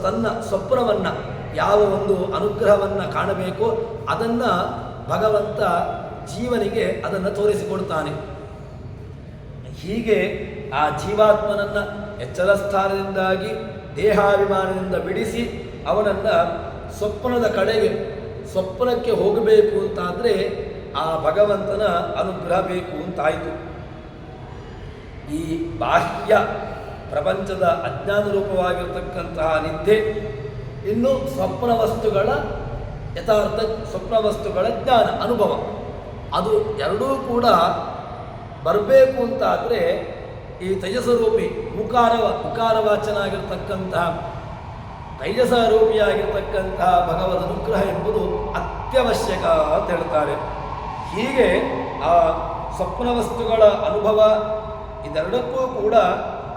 ತನ್ನ ಸ್ವಪ್ನವನ್ನು ಯಾವ ಒಂದು ಅನುಗ್ರಹವನ್ನು ಕಾಣಬೇಕೋ ಅದನ್ನು ಭಗವಂತ ಜೀವನಿಗೆ ಅದನ್ನು ತೋರಿಸಿಕೊಡ್ತಾನೆ. ಹೀಗೆ ಆ ಜೀವಾತ್ಮನನ್ನು ಎಚ್ಚರ ಸ್ಥಾನದಿಂದಾಗಿ ದೇಹಾಭಿಮಾನದಿಂದ ಬಿಡಿಸಿ ಅವನನ್ನು ಸ್ವಪ್ನದ ಕಡೆಗೆ ಸ್ವಪ್ನಕ್ಕೆ ಹೋಗಬೇಕು ಅಂತಾದರೆ ಆ ಭಗವಂತನ ಅನುಗ್ರಹ ಬೇಕು ಅಂತಾಯಿತು. ಈ ಬಾಹ್ಯ ಪ್ರಪಂಚದ ಅಜ್ಞಾನ ರೂಪವಾಗಿರ್ತಕ್ಕಂತಹ ನಿದ್ದೆ, ಇನ್ನು ಸ್ವಪ್ನ ವಸ್ತುಗಳ ಯಥಾರ್ಥ, ಸ್ವಪ್ನ ವಸ್ತುಗಳ ಜ್ಞಾನ ಅನುಭವ, ಅದು ಎರಡೂ ಕೂಡ ಬರಬೇಕು ಅಂತಾದರೆ ಈ ತೈಜಸರೂಪಿ ಉಕಾರವಾಚನಾಗಿರ್ತಕ್ಕಂತಹ ತೈಜಸರೂಪಿಯಾಗಿರ್ತಕ್ಕಂತಹ ಭಗವದ್ ಅನುಗ್ರಹ ಎಂಬುದು ಅತ್ಯವಶ್ಯಕ ಅಂತ ಹೇಳ್ತಾರೆ. ಹೀಗೆ ಆ ಸ್ವಪ್ನ ವಸ್ತುಗಳ ಅನುಭವ ಇದೆರಡಕ್ಕೂ ಕೂಡ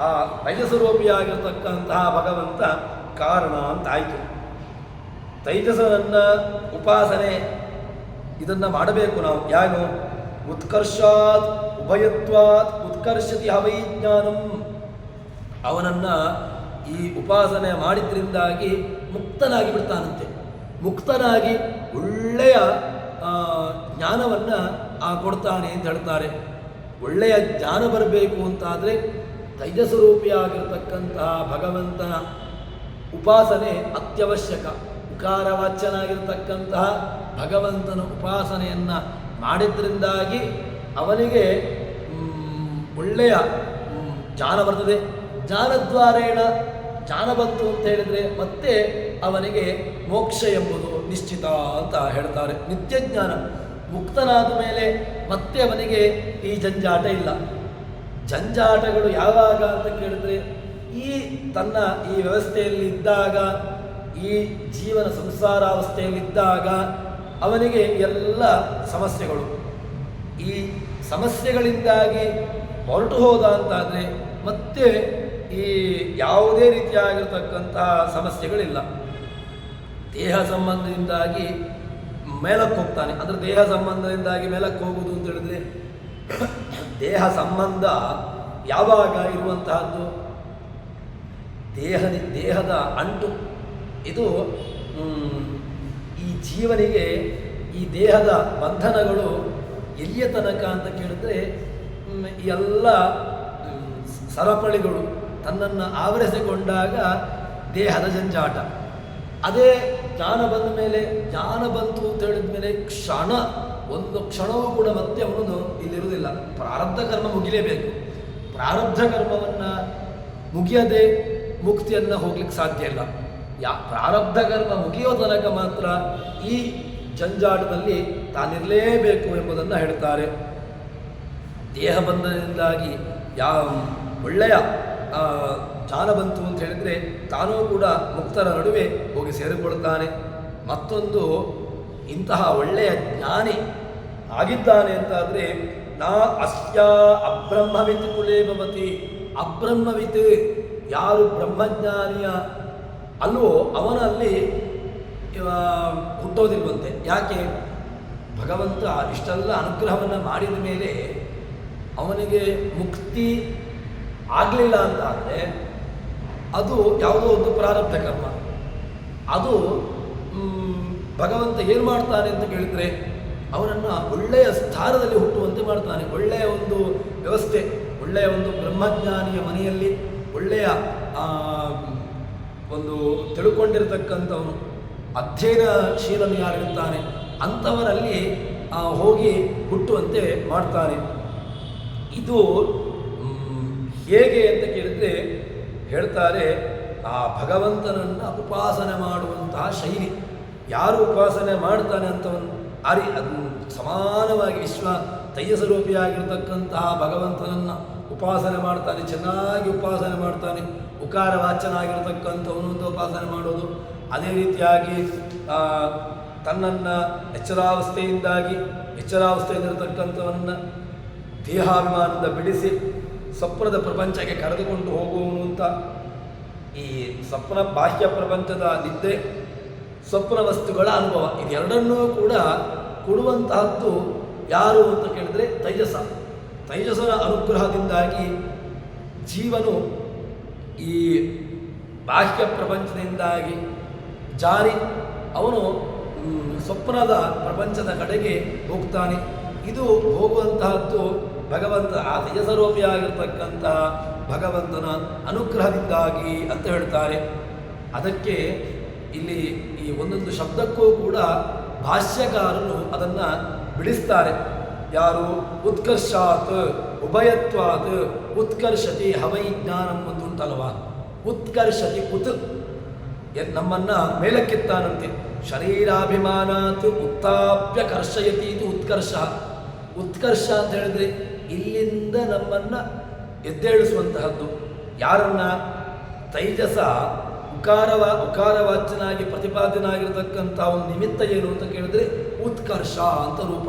ಆ ತೈಜಸರೂಪಿಯಾಗಿರ್ತಕ್ಕಂತಹ ಭಗವಂತ ಕಾರಣ ಅಂತಾಯಿತು. ತೈಜಸನನ್ನು ಉಪಾಸನೆ ಇದನ್ನು ಮಾಡಬೇಕು ನಾವು. ಯಾನು? ಉತ್ಕರ್ಷಾತ್ ಉಭಯತ್ವಾತ್ ಉತ್ಕರ್ಷತಿ ಹವೈ ಜ್ಞಾನಂ. ಅವನನ್ನು ಈ ಉಪಾಸನೆ ಮಾಡಿದ್ರಿಂದಾಗಿ ಮುಕ್ತನಾಗಿ ಬಿಡ್ತಾನಂತೆ. ಮುಕ್ತನಾಗಿ ಒಳ್ಳೆಯ ಜ್ಞಾನವನ್ನು ಕೊಡ್ತಾನೆ ಅಂತ ಹೇಳ್ತಾರೆ. ಒಳ್ಳೆಯ ಜ್ಞಾನ ಬರಬೇಕು ಅಂತಾದರೆ ತೈಜಸ್ವರೂಪಿಯಾಗಿರ್ತಕ್ಕಂತಹ ಭಗವಂತನ ಉಪಾಸನೆ ಅತ್ಯವಶ್ಯಕ. ಉಕಾರವಾಚ್ಯನಾಗಿರ್ತಕ್ಕಂತಹ ಭಗವಂತನ ಉಪಾಸನೆಯನ್ನು ಮಾಡಿದ್ರಿಂದಾಗಿ ಅವನಿಗೆ ಒಳ್ಳೆಯ ಜ್ಞಾನ ಬರ್ತದೆ. ಜ್ಞಾನದ್ವಾರೇಣ ಜ್ಞಾನ ಬಂತು ಅಂತ ಹೇಳಿದರೆ ಮತ್ತೆ ಅವನಿಗೆ ಮೋಕ್ಷ ಎಂಬುದು ನಿಶ್ಚಿತ ಅಂತ ಹೇಳ್ತಾರೆ. ನಿತ್ಯ ಜ್ಞಾನ ಮುಕ್ತನಾದ ಮೇಲೆ ಮತ್ತೆ ಅವನಿಗೆ ಈ ಜಂಜಾಟ ಇಲ್ಲ. ಜಂಜಾಟಗಳು ಯಾವಾಗ ಅಂತ ಕೇಳಿದ್ರೆ ಈ ತನ್ನ ಈ ವ್ಯವಸ್ಥೆಯಲ್ಲಿ ಇದ್ದಾಗ, ಈ ಜೀವನ ಸಂಸಾರಾವಸ್ಥೆಯಲ್ಲಿದ್ದಾಗ ಅವನಿಗೆ ಎಲ್ಲ ಸಮಸ್ಯೆಗಳು. ಈ ಸಮಸ್ಯೆಗಳಿಂದಾಗಿ ಹೊರಟು ಹೋದ ಅಂತಾದರೆ ಮತ್ತೆ ಈ ಯಾವುದೇ ರೀತಿಯಾಗಿರ್ತಕ್ಕಂತಹ ಸಮಸ್ಯೆಗಳಿಲ್ಲ. ದೇಹ ಸಂಬಂಧದಿಂದಾಗಿ ಮೇಲಕ್ಕೆ ಹೋಗ್ತಾನೆ. ಅಂದರೆ ದೇಹ ಸಂಬಂಧದಿಂದಾಗಿ ಮೇಲಕ್ಕೆ ಹೋಗುವುದು ಅಂತ ಹೇಳಿದ್ರೆ ದೇಹ ಸಂಬಂಧ ಯಾವಾಗ ಇರುವಂತಹದ್ದು? ದೇಹದ ಅಂಟು. ಇದು ಈ ಜೀವನಿಗೆ ಈ ದೇಹದ ಬಂಧನಗಳು ಎಲ್ಲಿಯ ತನಕ ಅಂತ ಕೇಳಿದ್ರೆ ಎಲ್ಲ ಸರಪಳಿಗಳು ತನ್ನನ್ನು ಆವರಿಸಿಕೊಂಡಾಗ ದೇಹದ ಜಂಜಾಟ. ಅದೇ ಜ್ಞಾನ ಬಂದ ಮೇಲೆ, ಜ್ಞಾನ ಬಂತು ಅಂತ ಹೇಳಿದ ಮೇಲೆ ಒಂದು ಕ್ಷಣವೂ ಕೂಡ ಮತ್ತೆ ಅವನು ಇಲ್ಲಿರುವುದಿಲ್ಲ. ಪ್ರಾರಬ್ಧ ಕರ್ಮ ಮುಗಿಲೇಬೇಕು. ಪ್ರಾರಬ್ಧ ಕರ್ಮವನ್ನು ಮುಗಿಯದೆ ಮುಕ್ತಿಯನ್ನು ಹೋಗ್ಲಿಕ್ಕೆ ಸಾಧ್ಯ ಇಲ್ಲ. ಪ್ರಾರಬ್ಧ ಕರ್ಮ ಮುಗಿಯೋ ತನಕ ಮಾತ್ರ ಈ ಜಂಜಾಟದಲ್ಲಿ ತಾನಿರಲೇಬೇಕು ಎಂಬುದನ್ನು ಹೇಳ್ತಾರೆ. ದೇಹ ಬಂಧನದಿಂದಾಗಿ ಒಳ್ಳೆಯ ಜ್ಞಾನ ಬಂತು ಅಂತ ಹೇಳಿದರೆ ತಾನೂ ಕೂಡ ಮುಕ್ತರ ನಡುವೆ ಹೋಗಿ ಸೇರಿಕೊಳ್ತಾನೆ. ಮತ್ತೊಂದು ಇಂತಹ ಒಳ್ಳೆಯ ಜ್ಞಾನಿ ಆಗಿದ್ದಾನೆ ಅಂತಾದರೆ ನಾ ಅಸ್ಯ ಅಬ್ರಹ್ಮವಿತ್ ಕುಲೇ ಭವತಿ. ಅಬ್ರಹ್ಮವಿತ್ ಯಾರು ಬ್ರಹ್ಮಜ್ಞಾನಿಯ ಅಲ್ವೋ ಅವನಲ್ಲಿ ಹುಟ್ಟೋದಿಲ್ವಂತೆ. ಯಾಕೆ? ಭಗವಂತ ಇಷ್ಟೆಲ್ಲ ಅನುಗ್ರಹವನ್ನು ಮಾಡಿದ ಮೇಲೆ ಅವನಿಗೆ ಮುಕ್ತಿ ಆಗಲಿಲ್ಲ ಅಂತ ಅಂದರೆ ಅದು ಯಾವುದೋ ಒಂದು ಪ್ರಾರಬ್ಧ ಕರ್ಮ. ಅದು ಭಗವಂತ ಏನು ಮಾಡ್ತಾನೆ ಅಂತ ಕೇಳಿದರೆ ಅವನನ್ನು ಒಳ್ಳೆಯ ಸ್ಥಾನದಲ್ಲಿ ಹುಟ್ಟುವಂತೆ ಮಾಡ್ತಾನೆ. ಒಳ್ಳೆಯ ಒಂದು ವ್ಯವಸ್ಥೆ, ಒಳ್ಳೆಯ ಒಂದು ಬ್ರಹ್ಮಜ್ಞಾನಿಯ ಮನೆಯಲ್ಲಿ ಒಳ್ಳೆಯ ಒಂದು ತಿಳ್ಕೊಂಡಿರತಕ್ಕಂಥವನು ಅಧ್ಯಯನಶೀಲನು ಯಾರಿರ್ತಾನೆ ಅಂಥವರಲ್ಲಿ ಹೋಗಿ ಹುಟ್ಟುವಂತೆ ಮಾಡ್ತಾನೆ. ಇದು ಹೇಗೆ ಅಂತ ಕೇಳಿದರೆ ಹೇಳ್ತಾರೆ, ಆ ಭಗವಂತನನ್ನು ಉಪಾಸನೆ ಮಾಡುವಂತಹ ಶೈಲಿ. ಯಾರು ಉಪಾಸನೆ ಮಾಡ್ತಾನೆ ಅಂತವನು ಅದು ಸಮಾನವಾಗಿ ತೈಜಸ್ವರೂಪಿಯಾಗಿರ್ತಕ್ಕಂತಹ ಭಗವಂತನನ್ನು ಉಪಾಸನೆ ಮಾಡ್ತಾನೆ, ಚೆನ್ನಾಗಿ ಉಪಾಸನೆ ಮಾಡ್ತಾನೆ. ಉಕಾರ ವಾಚನಾಗಿರ್ತಕ್ಕಂಥವನು ಅಂತ ಉಪಾಸನೆ ಮಾಡೋದು. ಅದೇ ರೀತಿಯಾಗಿ ತನ್ನನ್ನು ಎಚ್ಚರಾವಸ್ಥೆಯಲ್ಲಿರತಕ್ಕಂಥವನ್ನ ದೇಹಾಭಿಮಾನದಿಂದ ಬಿಡಿಸಿ ಸ್ವಪ್ನದ ಪ್ರಪಂಚಕ್ಕೆ ಕರೆದುಕೊಂಡು ಹೋಗುವನು ಅಂತ. ಈ ಸ್ವಪ್ನ ಬಾಹ್ಯ ಪ್ರಪಂಚದ ನಿದ್ದೆ, ಸ್ವಪ್ನ ವಸ್ತುಗಳ ಅನುಭವ, ಇದೆರಡನ್ನೂ ಕೂಡ ಕೊಡುವಂತಹದ್ದು ಯಾರು ಅಂತ ಕೇಳಿದರೆ ತೈಜಸನ ಅನುಗ್ರಹದಿಂದಾಗಿ ಜೀವನು ಈ ಬಾಹ್ಯ ಪ್ರಪಂಚದಿಂದಾಗಿ ಜಾರಿ ಅವನು ಸ್ವಪ್ನದ ಪ್ರಪಂಚದ ಕಡೆಗೆ ಹೋಗ್ತಾನೆ. ಇದು ಹೋಗುವಂತಹದ್ದು ಭಗವಂತ ಆ ತೇಜಸ್ವರೂಪಿಯಾಗಿರ್ತಕ್ಕಂತಹ ಭಗವಂತನ ಅನುಗ್ರಹದಿಂದಾಗಿ ಅಂತ ಹೇಳ್ತಾರೆ. ಅದಕ್ಕೆ ಇಲ್ಲಿ ಈ ಒಂದೊಂದು ಶಬ್ದಕ್ಕೂ ಕೂಡ ಭಾಷ್ಯಕಾರರು ಅದನ್ನು ಬಿಡಿಸ್ತಾರೆ. ಯಾರು? ಉತ್ಕರ್ಷಾತ್ ಉಭಯತ್ವಾತ್ ಉತ್ಕರ್ಷತಿ ಹವೈ ಜ್ಞಾನಂ ಒಂದು ಉಂಟಲ್ವ. ಉತ್ಕರ್ಷತಿ ನಮ್ಮನ್ನು ಮೇಲಕ್ಕೆತ್ತಾನಂತೆ. ಶರೀರಾಭಿಮಾನಾತ್ ಉತ್ಥಾಪ್ಯ ಕರ್ಷಯತಿ ಇದು ಉತ್ಕರ್ಷ. ಉತ್ಕರ್ಷ ಅಂತ ಹೇಳಿದ್ರೆ ಇಲ್ಲಿಂದ ನಮ್ಮನ್ನು ಎದ್ದೇಳಿಸುವಂತಹದ್ದು. ಯಾರನ್ನ? ತೈಜಸ ಉಕಾರವಾಚ್ಯನಾಗಿ ಪ್ರತಿಪಾದನಾಗಿರ್ತಕ್ಕಂಥ ಒಂದು ನಿಮಿತ್ತ ಏನು ಅಂತ ಕೇಳಿದ್ರೆ ಉತ್ಕರ್ಷ ಅಂತ ರೂಪ.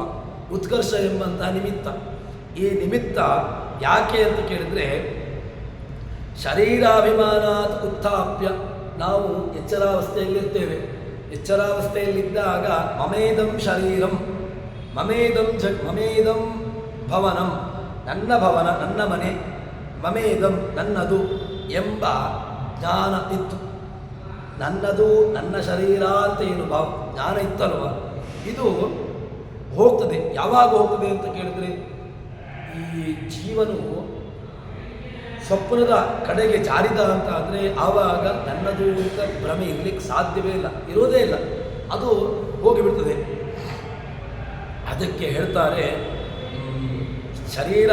ಉತ್ಕರ್ಷ ಎಂಬಂತಹ ನಿಮಿತ್ತ. ಈ ನಿಮಿತ್ತ ಯಾಕೆ ಅಂತ ಕೇಳಿದ್ರೆ ಶರೀರಾಭಿಮಾನಾತ್ ಉತ್ಥಾಪ್ಯ, ನಾವು ಎಚ್ಚರಾವಸ್ಥೆಯಲ್ಲಿರ್ತೇವೆ. ಎಚ್ಚರಾವಸ್ಥೆಯಲ್ಲಿದ್ದಾಗ ಮಮೇದಂ ಶರೀರಂ, ಮಮೇದಂ ಭವನಂ, ನನ್ನ ಭವನ, ನನ್ನ ಮನೆ, ಮಮೇದಂ ನನ್ನದು ಎಂಬ ಜ್ಞಾನ ಇತ್ತು. ನನ್ನದು, ನನ್ನ ಶರೀರ ಅಂತ ಏನು ಜ್ಞಾನ ಇತ್ತಲ್ವ, ಇದು ಹೋಗ್ತದೆ. ಯಾವಾಗ ಹೋಗ್ತದೆ ಅಂತ ಕೇಳಿದ್ರೆ, ಈ ಜೀವನು ಸ್ವಪ್ನದ ಕಡೆಗೆ ಜಾರಿದ ಅಂತ ಆದರೆ ಆವಾಗ ನನ್ನದು ಅಂತ ಭ್ರಮೆ ಇರಲಿಕ್ಕೆ ಸಾಧ್ಯವೇ ಇಲ್ಲ, ಇರೋದೇ ಇಲ್ಲ, ಅದು ಹೋಗಿಬಿಡ್ತದೆ. ಅದಕ್ಕೆ ಹೇಳ್ತಾರೆ, ಶರೀರ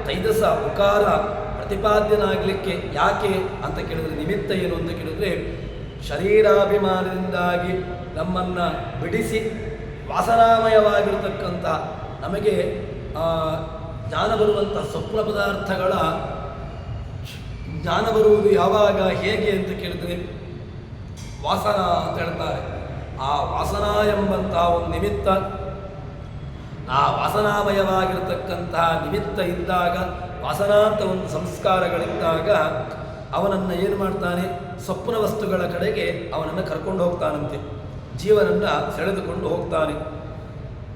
ತೈಜಸ ಉಕಾರ ಪ್ರತಿಪಾದ್ಯನಾಗಲಿಕ್ಕೆ ಯಾಕೆ ಅಂತ ಕೇಳಿದ್ರೆ ನಿಮಿತ್ತ ಏನು ಅಂತ ಕೇಳಿದ್ರೆ, ಶರೀರಾಭಿಮಾನದಿಂದಾಗಿ ನಮ್ಮನ್ನು ಬಿಡಿಸಿ ವಾಸನಾಮಯವಾಗಿರತಕ್ಕಂಥ ನಮಗೆ ಜ್ಞಾನ ಬರುವಂಥ ಸ್ವಪ್ನ ಪದಾರ್ಥಗಳ ಜ್ಞಾನ ಬರುವುದು ಯಾವಾಗ ಹೇಗೆ ಅಂತ ಕೇಳಿದ್ರೆ ವಾಸನ ಅಂತ ಹೇಳ್ತಾರೆ. ಆ ವಾಸನ ಎಂಬಂತಹ ಒಂದು ನಿಮಿತ್ತ, ಆ ವಾಸನಾಮಯವಾಗಿರತಕ್ಕಂತಹ ನಿಮಿತ್ತ ಇದ್ದಾಗ, ವಾಸನಾ ಅಂತ ಒಂದು ಸಂಸ್ಕಾರಗಳಿದ್ದಾಗ ಅವನನ್ನು ಏನು ಮಾಡ್ತಾನೆ, ಸ್ವಪ್ನ ವಸ್ತುಗಳ ಕಡೆಗೆ ಅವನನ್ನು ಕರ್ಕೊಂಡು ಹೋಗ್ತಾನಂತೆ, ಜೀವನನ್ನು ಸೆಳೆದುಕೊಂಡು ಹೋಗ್ತಾನೆ.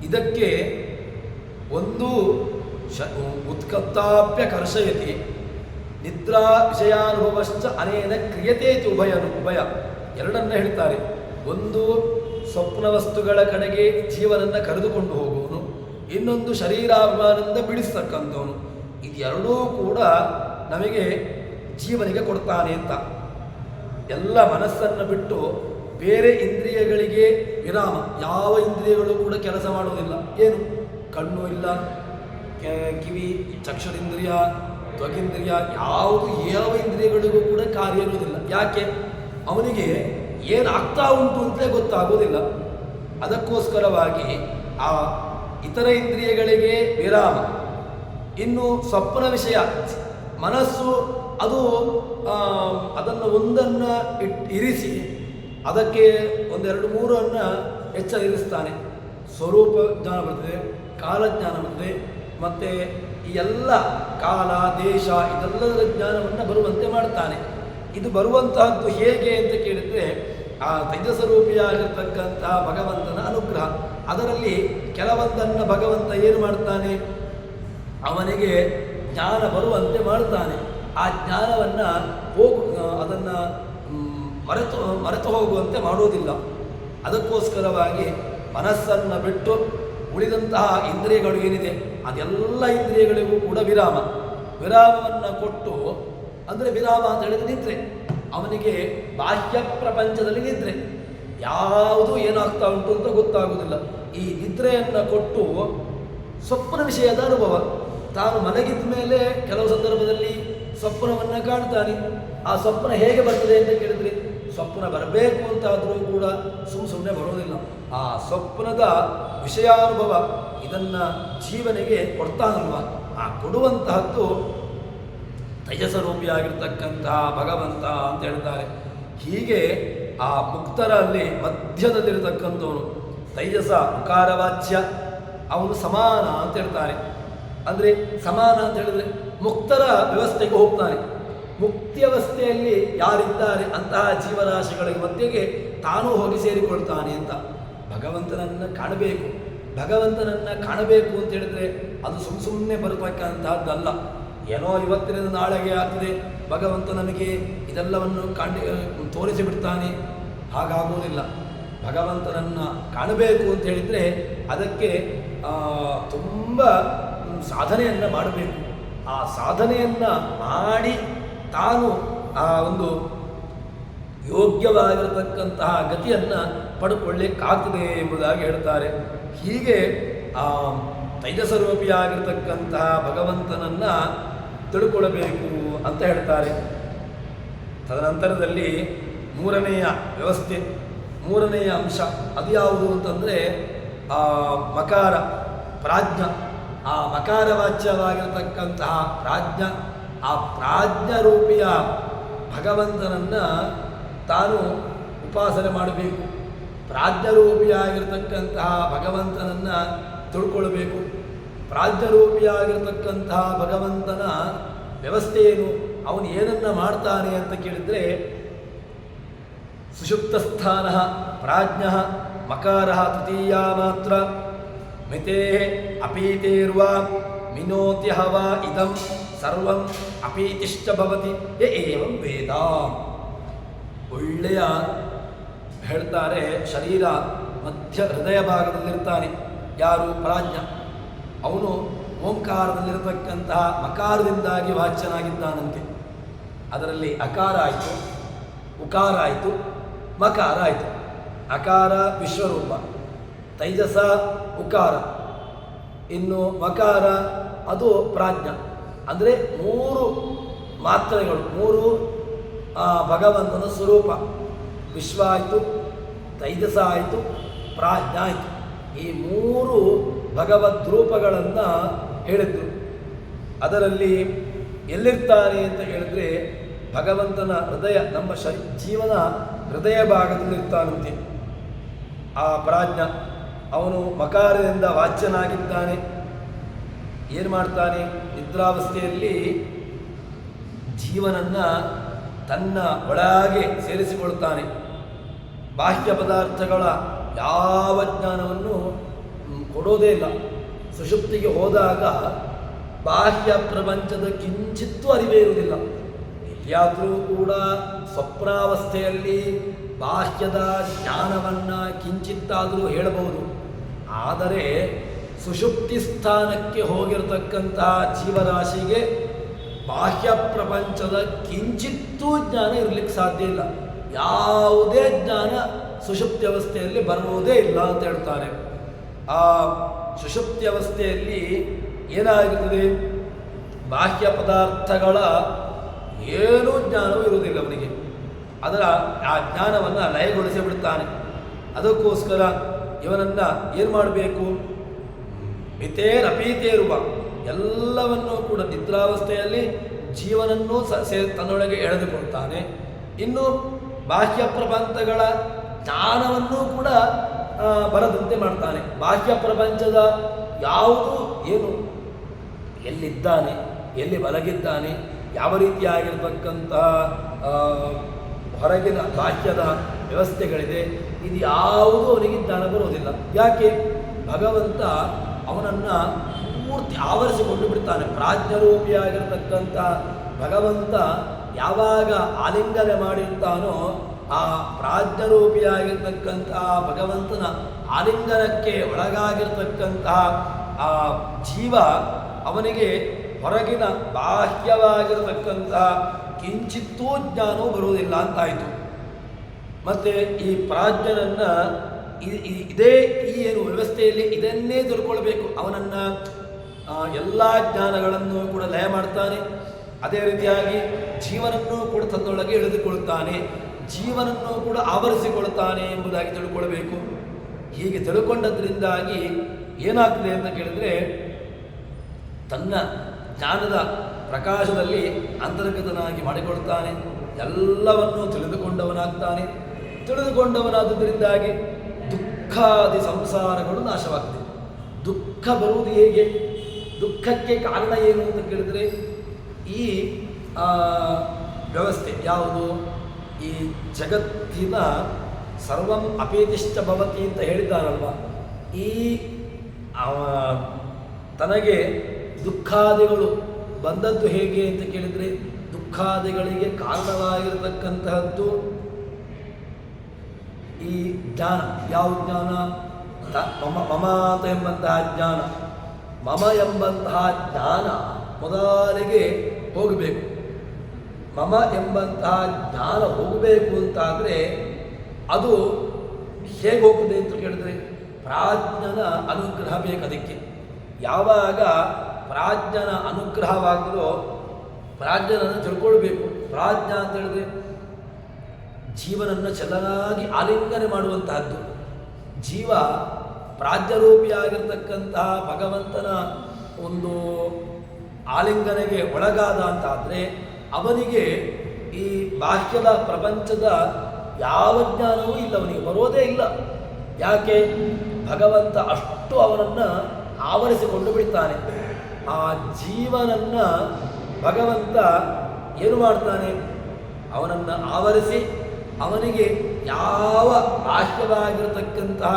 ಇದಕ್ಕೆ ಒಂದು ಉತ್ಕತ್ತಾಪ್ಯ ಕರ್ಷಯತಿ ನಿದ್ರಾ ವಿಷಯಾನುಭವಶ್ಚ ಅನೇನ ಕ್ರಿಯತೇತಿ ಉಭಯ ಎರಡನ್ನ ಹೇಳ್ತಾರೆ. ಒಂದು ಸ್ವಪ್ನ ವಸ್ತುಗಳ ಕಡೆಗೆ ಜೀವನನ್ನು ಕರೆದುಕೊಂಡು ಹೋಗುವನು, ಇನ್ನೊಂದು ಶರೀರಾಭಿಮಾನದಿಂದ ಬಿಡಿಸ್ತಕ್ಕಂಥವನು. ಇದೆರಡೂ ಕೂಡ ನಮಗೆ ಜೀವನಿಗೆ ಕೊಡ್ತಾನೆ ಅಂತ. ಎಲ್ಲ ಮನಸ್ಸನ್ನು ಬಿಟ್ಟು ಬೇರೆ ಇಂದ್ರಿಯಗಳಿಗೆ ವಿರಾಮ. ಯಾವ ಇಂದ್ರಿಯಗಳು ಕೂಡ ಕೆಲಸ ಮಾಡುವುದಿಲ್ಲ. ಏನು, ಕಣ್ಣು ಇಲ್ಲ, ಕಿವಿ, ಚಕ್ಷುರಿಂದ್ರಿಯ, ತ್ವಗಿಂದ್ರಿಯ, ಯಾವ ಇಂದ್ರಿಯಗಳಿಗೂ ಕೂಡ ಕಾರ್ಯ ಇರುವುದಿಲ್ಲ. ಯಾಕೆ, ಅವನಿಗೆ ಏನಾಗ್ತಾ ಉಂಟು ಅಂತಲೇ ಗೊತ್ತಾಗೋದಿಲ್ಲ. ಅದಕ್ಕೋಸ್ಕರವಾಗಿ ಆ ಇತರ ಇಂದ್ರಿಯಗಳಿಗೆ ವಿರಾಮ. ಇನ್ನು ಸ್ವಪ್ನ ವಿಷಯ ಮನಸ್ಸು ಅದು ಅದನ್ನು ಒಂದನ್ನು ಇರಿಸಿ ಅದಕ್ಕೆ ಒಂದೆರಡು ಮೂರನ್ನು ಇರಿಸ್ತಾನೆ. ಸ್ವರೂಪ ಜ್ಞಾನ ಬರ್ತದೆ, ಕಾಲಜ್ಞಾನ ಬರ್ತದೆ, ಮತ್ತು ಈ ಎಲ್ಲ ಕಾಲ ದೇಶ ಇದೆಲ್ಲದರ ಜ್ಞಾನವನ್ನು ಬರುವಂತೆ ಮಾಡ್ತಾನೆ. ಇದು ಬರುವಂತಹದ್ದು ಹೇಗೆ ಅಂತ ಕೇಳಿದರೆ ಆ ತೈಜಸ್ವರೂಪಿಯಾಗಿರ್ತಕ್ಕಂತಹ ಭಗವಂತನ ಅನುಗ್ರಹ. ಅದರಲ್ಲಿ ಕೆಲವೊಂದನ್ನು ಭಗವಂತ ಏನು ಮಾಡ್ತಾನೆ, ಅವನಿಗೆ ಜ್ಞಾನ ಬರುವಂತೆ ಮಾಡ್ತಾನೆ. ಆ ಜ್ಞಾನವನ್ನು ಅದನ್ನು ಮರೆತು ಹೋಗುವಂತೆ ಮಾಡೋದಿಲ್ಲ. ಅದಕ್ಕೋಸ್ಕರವಾಗಿ ಮನಸ್ಸನ್ನು ಬಿಟ್ಟು ಉಳಿದಂತಹ ಇಂದ್ರಿಯಗಳು ಏನಿದೆ ಅದೆಲ್ಲ ಇಂದ್ರಿಯಗಳಿಗೂ ಕೂಡ ವಿರಾಮವನ್ನು ಕೊಟ್ಟು, ಅಂದರೆ ವಿರಾಮ ಅಂತ ಹೇಳಿದ್ರೆ ನಿದ್ರೆ. ಅವನಿಗೆ ಬಾಹ್ಯ ಪ್ರಪಂಚದಲ್ಲಿ ನಿದ್ರೆ, ಯಾವುದು ಏನಾಗ್ತಾ ಉಂಟು ಅಂತ ಗೊತ್ತಾಗುವುದಿಲ್ಲ. ಈ ನಿದ್ರೆಯನ್ನು ಕೊಟ್ಟು ಸ್ವಪ್ನ ವಿಷಯದ ಅನುಭವ. ತಾನು ಮಲಗಿದ ಮೇಲೆ ಕೆಲವು ಸಂದರ್ಭದಲ್ಲಿ ಸ್ವಪ್ನವನ್ನು ಕಾಣ್ತಾನೆ. ಆ ಸ್ವಪ್ನ ಹೇಗೆ ಬರ್ತದೆ ಅಂತ ಕೇಳಿದ್ರೆ, ಸ್ವಪ್ನ ಬರಬೇಕು ಅಂತಾದರೂ ಕೂಡ ಸುಮ್ಮನೆ ಬರೋದಿಲ್ಲ. ಆ ಸ್ವಪ್ನದ ವಿಷಯಾನುಭವ ಇದನ್ನು ಜೀವನಿಗೆ ಕೊಡ್ತಾನಲ್ವ, ಆ ಕೊಡುವಂತಹದ್ದು ತೈಜಸ್ವರೂಪಿಯಾಗಿರ್ತಕ್ಕಂತಹ ಭಗವಂತ ಅಂತ ಹೇಳ್ತಾರೆ. ಹೀಗೆ ಆ ಮುಕ್ತರಲ್ಲಿ ಮಧ್ಯದಲ್ಲಿರತಕ್ಕಂಥವನು ತೈಜಸ ಉಕಾರವಾಚ್ಯ, ಅವನು ಸಮಾನ ಅಂತ ಹೇಳ್ತಾರೆ. ಅಂದರೆ ಸಮಾನ ಅಂತ ಹೇಳಿದ್ರೆ ಮುಕ್ತರ ವ್ಯವಸ್ಥೆಗೆ ಹೋಗ್ತಾನೆ. ಮುಕ್ತಿಯವಸ್ಥೆಯಲ್ಲಿ ಯಾರಿದ್ದಾರೆ ಅಂತಹ ಜೀವರಾಶಿಗಳ ಮಧ್ಯೆಗೆ ತಾನೂ ಹೋಗಿ ಸೇರಿಕೊಳ್ತಾನೆ ಅಂತ. ಭಗವಂತನನ್ನು ಕಾಣಬೇಕು ಅಂತ ಹೇಳಿದ್ರೆ ಅದು ಸುಮ್ಮನೆ ಬರತಕ್ಕಂತಹದ್ದಲ್ಲ. ಏನೋ ಇವತ್ತಿನಿಂದ ನಾಳೆಗೆ ಆಗ್ತದೆ, ಭಗವಂತ ನಮಗೆ ಇದೆಲ್ಲವನ್ನು ತೋರಿಸಿಬಿಡ್ತಾನೆ, ಹಾಗಾಗುವುದಿಲ್ಲ. ಭಗವಂತನನ್ನು ಕಾಣಬೇಕು ಅಂತ ಹೇಳಿದರೆ ಅದಕ್ಕೆ ತುಂಬ ಸಾಧನೆಯನ್ನು ಮಾಡಬೇಕು. ಆ ಸಾಧನೆಯನ್ನು ಮಾಡಿ ತಾನು ಆ ಒಂದು ಯೋಗ್ಯವಾಗಿರತಕ್ಕಂತಹ ಗತಿಯನ್ನು ಪಡ್ಕೊಳ್ಳಿಕ್ಕಾಗ್ತದೆ ಎಂಬುದಾಗಿ ಹೇಳ್ತಾರೆ. ಹೀಗೆ ಆ ತೈಜಸ್ವರೂಪಿಯಾಗಿರ್ತಕ್ಕಂತಹ ಭಗವಂತನನ್ನು ತಿಳ್ಕೊಳ್ಳಬೇಕು ಅಂತ ಹೇಳ್ತಾರೆ. ತದನಂತರದಲ್ಲಿ ಮೂರನೆಯ ವ್ಯವಸ್ಥೆ, ಮೂರನೆಯ ಅಂಶ ಅದು ಯಾವುದು ಅಂತಂದರೆ ಮಕಾರ ಪ್ರಾಜ್ಞ. ಆ ಮಕಾರವಾಚ್ಯವಾಗಿರತಕ್ಕಂತಹ ಪ್ರಾಜ್ಞ, ಆ ಪ್ರಾಜ್ಞರೂಪಿಯ ಭಗವಂತನನ್ನು ತಾನು ಉಪಾಸನೆ ಮಾಡಬೇಕು. ಪ್ರಾಜ್ಞರೂಪಿಯಾಗಿರ್ತಕ್ಕಂತಹ ಭಗವಂತನನ್ನು ತಿಳ್ಕೊಳ್ಬೇಕು. ಪ್ರಾಜ್ಞರೂಪಿಯಾಗಿರ್ತಕ್ಕಂತಹ ಭಗವಂತನ ವ್ಯವಸ್ಥೆ ಏನು, ಅವನು ಏನನ್ನು ಮಾಡ್ತಾನೆ ಅಂತ ಕೇಳಿದರೆ, ಸುಷುಪ್ತಸ್ಥಾನ ಪ್ರಾಜ್ಞ ಮಕಾರ ತೃತೀಯ ಮಾತ್ರ ಮಿತೇ ಅಪೀತೇರ್ವಾ ಮಿನೋತ್ಯಹವ ಇದಂ ಸರ್ವಂ ಅಪೀತಿಶ್ಚ ಭವತಿ ಏವಂ ವೇದ. ಒಳ್ಳೆಯ ಹೇಳ್ತಾರೆ, ಶರೀರ ಮಧ್ಯ ಹೃದಯ ಭಾಗದಲ್ಲಿರ್ತಾನೆ. ಯಾರು? ಪ್ರಾಜ್ಞ. ಅವನು ಓಂಕಾರದಲ್ಲಿರತಕ್ಕಂತಹ ಮಕಾರದಿಂದಾಗಿ ವಾಚ್ಯನಾಗಿದ್ದಾನಂತೆ. ಅದರಲ್ಲಿ ಅಕಾರ ಆಯಿತು, ಉಕಾರ ಆಯಿತು, ಮಕಾರ ಆಯಿತು. ಅಕಾರ ವಿಶ್ವರೂಪ, ತೈಜಸ ಉಕಾರ, ಇನ್ನು ಮಕಾರ ಅದು ಪ್ರಾಜ್ಞ. ಅಂದರೆ 3 ಮಾತ್ರೆಗಳು, 3 ಭಗವಂತನ ಸ್ವರೂಪ. ವಿಶ್ವ ಆಯಿತು, ತೈಜಸ ಆಯಿತು, ಪ್ರಾಜ್ಞ ಆಯಿತು. ಈ 3 ಭಗವದ್ ರೂಪಗಳನ್ನು ಹೇಳಿದ್ರು. ಅದರಲ್ಲಿ ಎಲ್ಲಿರ್ತಾನೆ ಅಂತ ಹೇಳಿದ್ರೆ ಭಗವಂತನ ಹೃದಯ, ನಮ್ಮ ಜೀವನ ಹೃದಯ ಭಾಗದಲ್ಲಿರ್ತಾನಂತೆ ಆ ಪ್ರಾಜ್ಞ. ಅವನು ಮಕಾರದಿಂದ ವಾಚ್ಯನಾಗಿದ್ದಾನೆ. ಏನು ಮಾಡ್ತಾನೆ? ನಿದ್ರಾವಸ್ಥೆಯಲ್ಲಿ ಜೀವನನ್ನು ತನ್ನ ಒಳಗೆ ಸೇರಿಸಿಕೊಳ್ತಾನೆ. ಬಾಹ್ಯ ಪದಾರ್ಥಗಳ ಯಾವ ಜ್ಞಾನವನ್ನು ಕೊಡೋದೇ ಇಲ್ಲ. ಸುಷುಪ್ತಿಗೆ ಹೋದಾಗ ಬಾಹ್ಯ ಪ್ರಪಂಚದ ಕಿಂಚಿತ್ತೂ ಅರಿವೇ ಇರುವುದಿಲ್ಲ. ಎಲ್ಲಿಯಾದರೂ ಕೂಡ ಸ್ವಪ್ನಾವಸ್ಥೆಯಲ್ಲಿ ಬಾಹ್ಯದ ಜ್ಞಾನವನ್ನು ಕಿಂಚಿತ್ತಾದರೂ ಹೇಳಬಹುದು. ಆದರೆ ಸುಷುಪ್ತಿ ಸ್ಥಾನಕ್ಕೆ ಹೋಗಿರತಕ್ಕಂತಹ ಜೀವರಾಶಿಗೆ ಬಾಹ್ಯ ಪ್ರಪಂಚದ ಕಿಂಚಿತ್ತೂ ಜ್ಞಾನ ಇರಲಿಕ್ಕೆ ಸಾಧ್ಯ ಇಲ್ಲ. ಯಾವುದೇ ಜ್ಞಾನ ಸುಷುಪ್ತಿ ಅವಸ್ಥೆಯಲ್ಲಿ ಬರುವುದೇ ಇಲ್ಲ ಅಂತ ಹೇಳ್ತಾರೆ. ಆ ಸುಷುಪ್ತಿ ಅವಸ್ಥೆಯಲ್ಲಿ ಏನಾಗಿರ್ತದೆ? ಬಾಹ್ಯ ಪದಾರ್ಥಗಳ ಏನೂ ಜ್ಞಾನವೂ ಇರುವುದಿಲ್ಲ ಅವನಿಗೆ. ಅದರ ಆ ಜ್ಞಾನವನ್ನು ಲಯಗೊಳಿಸಿ ಬಿಡ್ತಾನೆ. ಅದಕ್ಕೋಸ್ಕರ ಇವನನ್ನು ಏನು ಮಾಡಬೇಕು? ಮಿತೇರಪೀತೇರುವ ಎಲ್ಲವನ್ನೂ ಕೂಡ ನಿದ್ರಾವಸ್ಥೆಯಲ್ಲಿ ಜೀವನನ್ನೂ ತನ್ನೊಳಗೆ ಎಳೆದುಕೊಳ್ತಾನೆ. ಇನ್ನು ಬಾಹ್ಯ ಪ್ರಪಂಚಗಳ ಜ್ಞಾನವನ್ನೂ ಕೂಡ ಬರದಂತೆ ಮಾಡ್ತಾನೆ. ಬಾಹ್ಯ ಪ್ರಪಂಚದ ಯಾವುದು ಏನು, ಎಲ್ಲಿದ್ದಾನೆ, ಎಲ್ಲಿ ಮಲಗಿದ್ದಾನೆ, ಯಾವ ರೀತಿಯಾಗಿರ್ತಕ್ಕಂಥ ಹೊರಗಿನ ಬಾಹ್ಯದ ವ್ಯವಸ್ಥೆಗಳಿದೆ, ಇದು ಯಾವುದೂ ಅವನಿಗೆ ಜ್ಞಾನ ಬರೋದಿಲ್ಲ. ಯಾಕೆ? ಭಗವಂತ ಅವನನ್ನು ಪೂರ್ತಿ ಆವರಿಸಿಕೊಂಡು ಬಿಡ್ತಾನೆ. ಪ್ರಾಜ್ಞರೂಪಿಯಾಗಿರ್ತಕ್ಕಂಥ ಭಗವಂತ ಯಾವಾಗ ಆಲಿಂಗನೆ ಮಾಡಿರ್ತಾನೋ ಆ ಪ್ರಾಜ್ಞರೂಪಿಯಾಗಿರ್ತಕ್ಕಂತಹ ಭಗವಂತನ ಆಲಿಂಗನಕ್ಕೆ ಒಳಗಾಗಿರ್ತಕ್ಕಂತಹ ಆ ಜೀವ ಅವನಿಗೆ ಹೊರಗಿನ ಬಾಹ್ಯವಾಗಿರತಕ್ಕಂತಹ ಕಿಂಚಿತ್ತೂ ಜ್ಞಾನವೂ ಬರುವುದಿಲ್ಲ ಅಂತಾಯಿತು. ಮತ್ತು ಈ ಪ್ರಾಜ್ಞನನ್ನು ಇದೇ ಈ ಏನು ವ್ಯವಸ್ಥೆಯಲ್ಲಿ ಇದನ್ನೇ ತಿಳ್ಕೊಳ್ಬೇಕು. ಅವನನ್ನು ಎಲ್ಲ ಜ್ಞಾನಗಳನ್ನು ಕೂಡ ಲಯ ಮಾಡ್ತಾನೆ. ಅದೇ ರೀತಿಯಾಗಿ ಜೀವನನ್ನು ಕೂಡ ತನ್ನೊಳಗೆ ಎಳೆದುಕೊಳ್ಳುತ್ತಾನೆ, ಜೀವನನ್ನು ಕೂಡ ಆವರಿಸಿಕೊಳ್ಳುತ್ತಾನೆ ಎಂಬುದಾಗಿ ತಿಳ್ಕೊಳ್ಬೇಕು. ಹೀಗೆ ತಿಳ್ಕೊಂಡದ್ರಿಂದಾಗಿ ಏನಾಗ್ತದೆ ಅಂತ ಕೇಳಿದ್ರೆ, ತನ್ನ ಜ್ಞಾನದ ಪ್ರಕಾಶದಲ್ಲಿ ಅಂತರ್ಗತನಾಗಿ ಮಾಡಿಕೊಳ್ತಾನೆ, ಎಲ್ಲವನ್ನೂ ತಿಳಿದುಕೊಂಡವನಾಗ್ತಾನೆ. ತಿಳಿದುಕೊಂಡವನಾದದ್ರಿಂದಾಗಿ ದುಃಖಾದಿ ಸಂಸಾರಗಳು ನಾಶವಾಗ್ತದೆ. ದುಃಖ ಬರುವುದು ಹೇಗೆ? ದುಃಖಕ್ಕೆ ಕಾರಣ ಏನು ಅಂತ ಕೇಳಿದರೆ ಈ ವ್ಯವಸ್ಥೆ ಯಾವುದು? ಈ ಜಗತ್ತಿನ ಸರ್ವಂ ಅಪೇತಿಷ್ಟ ಭವತಿ ಅಂತ ಹೇಳಿದ್ದಾರಲ್ವ. ಈ ತನಗೆ ದುಃಖಾದಿಗಳು ಬಂದದ್ದು ಹೇಗೆ ಅಂತ ಕೇಳಿದರೆ, ದುಃಖಾದಿಗಳಿಗೆ ಕಾರಣವಾಗಿರತಕ್ಕಂತಹದ್ದು ಈ ಜ್ಞಾನ. ಯಾವ ಜ್ಞಾನ? ಮಮ ಅಂತ ಎಂಬಂತಹ ಜ್ಞಾನ. ಮಮ ಎಂಬಂತಹ ಜ್ಞಾನ ಮೊದಲಿಗೆ ಹೋಗಬೇಕು. ಮಮ ಎಂಬಂತಹ ಜ್ಞಾನ ಹೋಗಬೇಕು ಅಂತಾದರೆ ಅದು ಹೇಗೆ ಹೋಗುತ್ತದೆ ಅಂತ ಕೇಳಿದ್ರೆ, ಪ್ರಾಜ್ಞನ ಅನುಗ್ರಹ ಬೇಕು ಅದಕ್ಕೆ. ಯಾವಾಗ ಪ್ರಾಜ್ಞನ ಅನುಗ್ರಹವಾಗದೋ ಪ್ರಾಜ್ಞನನ್ನು ತಿಳ್ಕೊಳ್ಬೇಕು. ಪ್ರಾಜ್ಞ ಅಂತ ಹೇಳಿದ್ರೆ ಜೀವನನ್ನು ಚೆನ್ನಾಗಿ ಆಲಿಂಗನೆ ಮಾಡುವಂತಹದ್ದು. ಜೀವ ಪ್ರಾಜ್ಞರೂಪಿಯಾಗಿರ್ತಕ್ಕಂತಹ ಭಗವಂತನ ಒಂದು ಆಲಿಂಗನೆಗೆ ಒಳಗಾದ ಅಂತಾದರೆ ಅವನಿಗೆ ಈ ಬಾಹ್ಯದ ಪ್ರಪಂಚದ ಯಾವ ಜ್ಞಾನವೂ ಇಲ್ಲ, ಅವನಿಗೆ ಬರೋದೇ ಇಲ್ಲ. ಯಾಕೆ? ಭಗವಂತ ಅಷ್ಟು ಅವನನ್ನು ಆವರಿಸಿಕೊಂಡು ಬಿಡ್ತಾನೆ. ಆ ಜೀವನನ್ನು ಭಗವಂತ ಏನು ಮಾಡ್ತಾನೆ? ಅವನನ್ನು ಆವರಿಸಿ ಅವನಿಗೆ ಯಾವ ಬಾಹ್ಯವಾಗಿರತಕ್ಕಂತಹ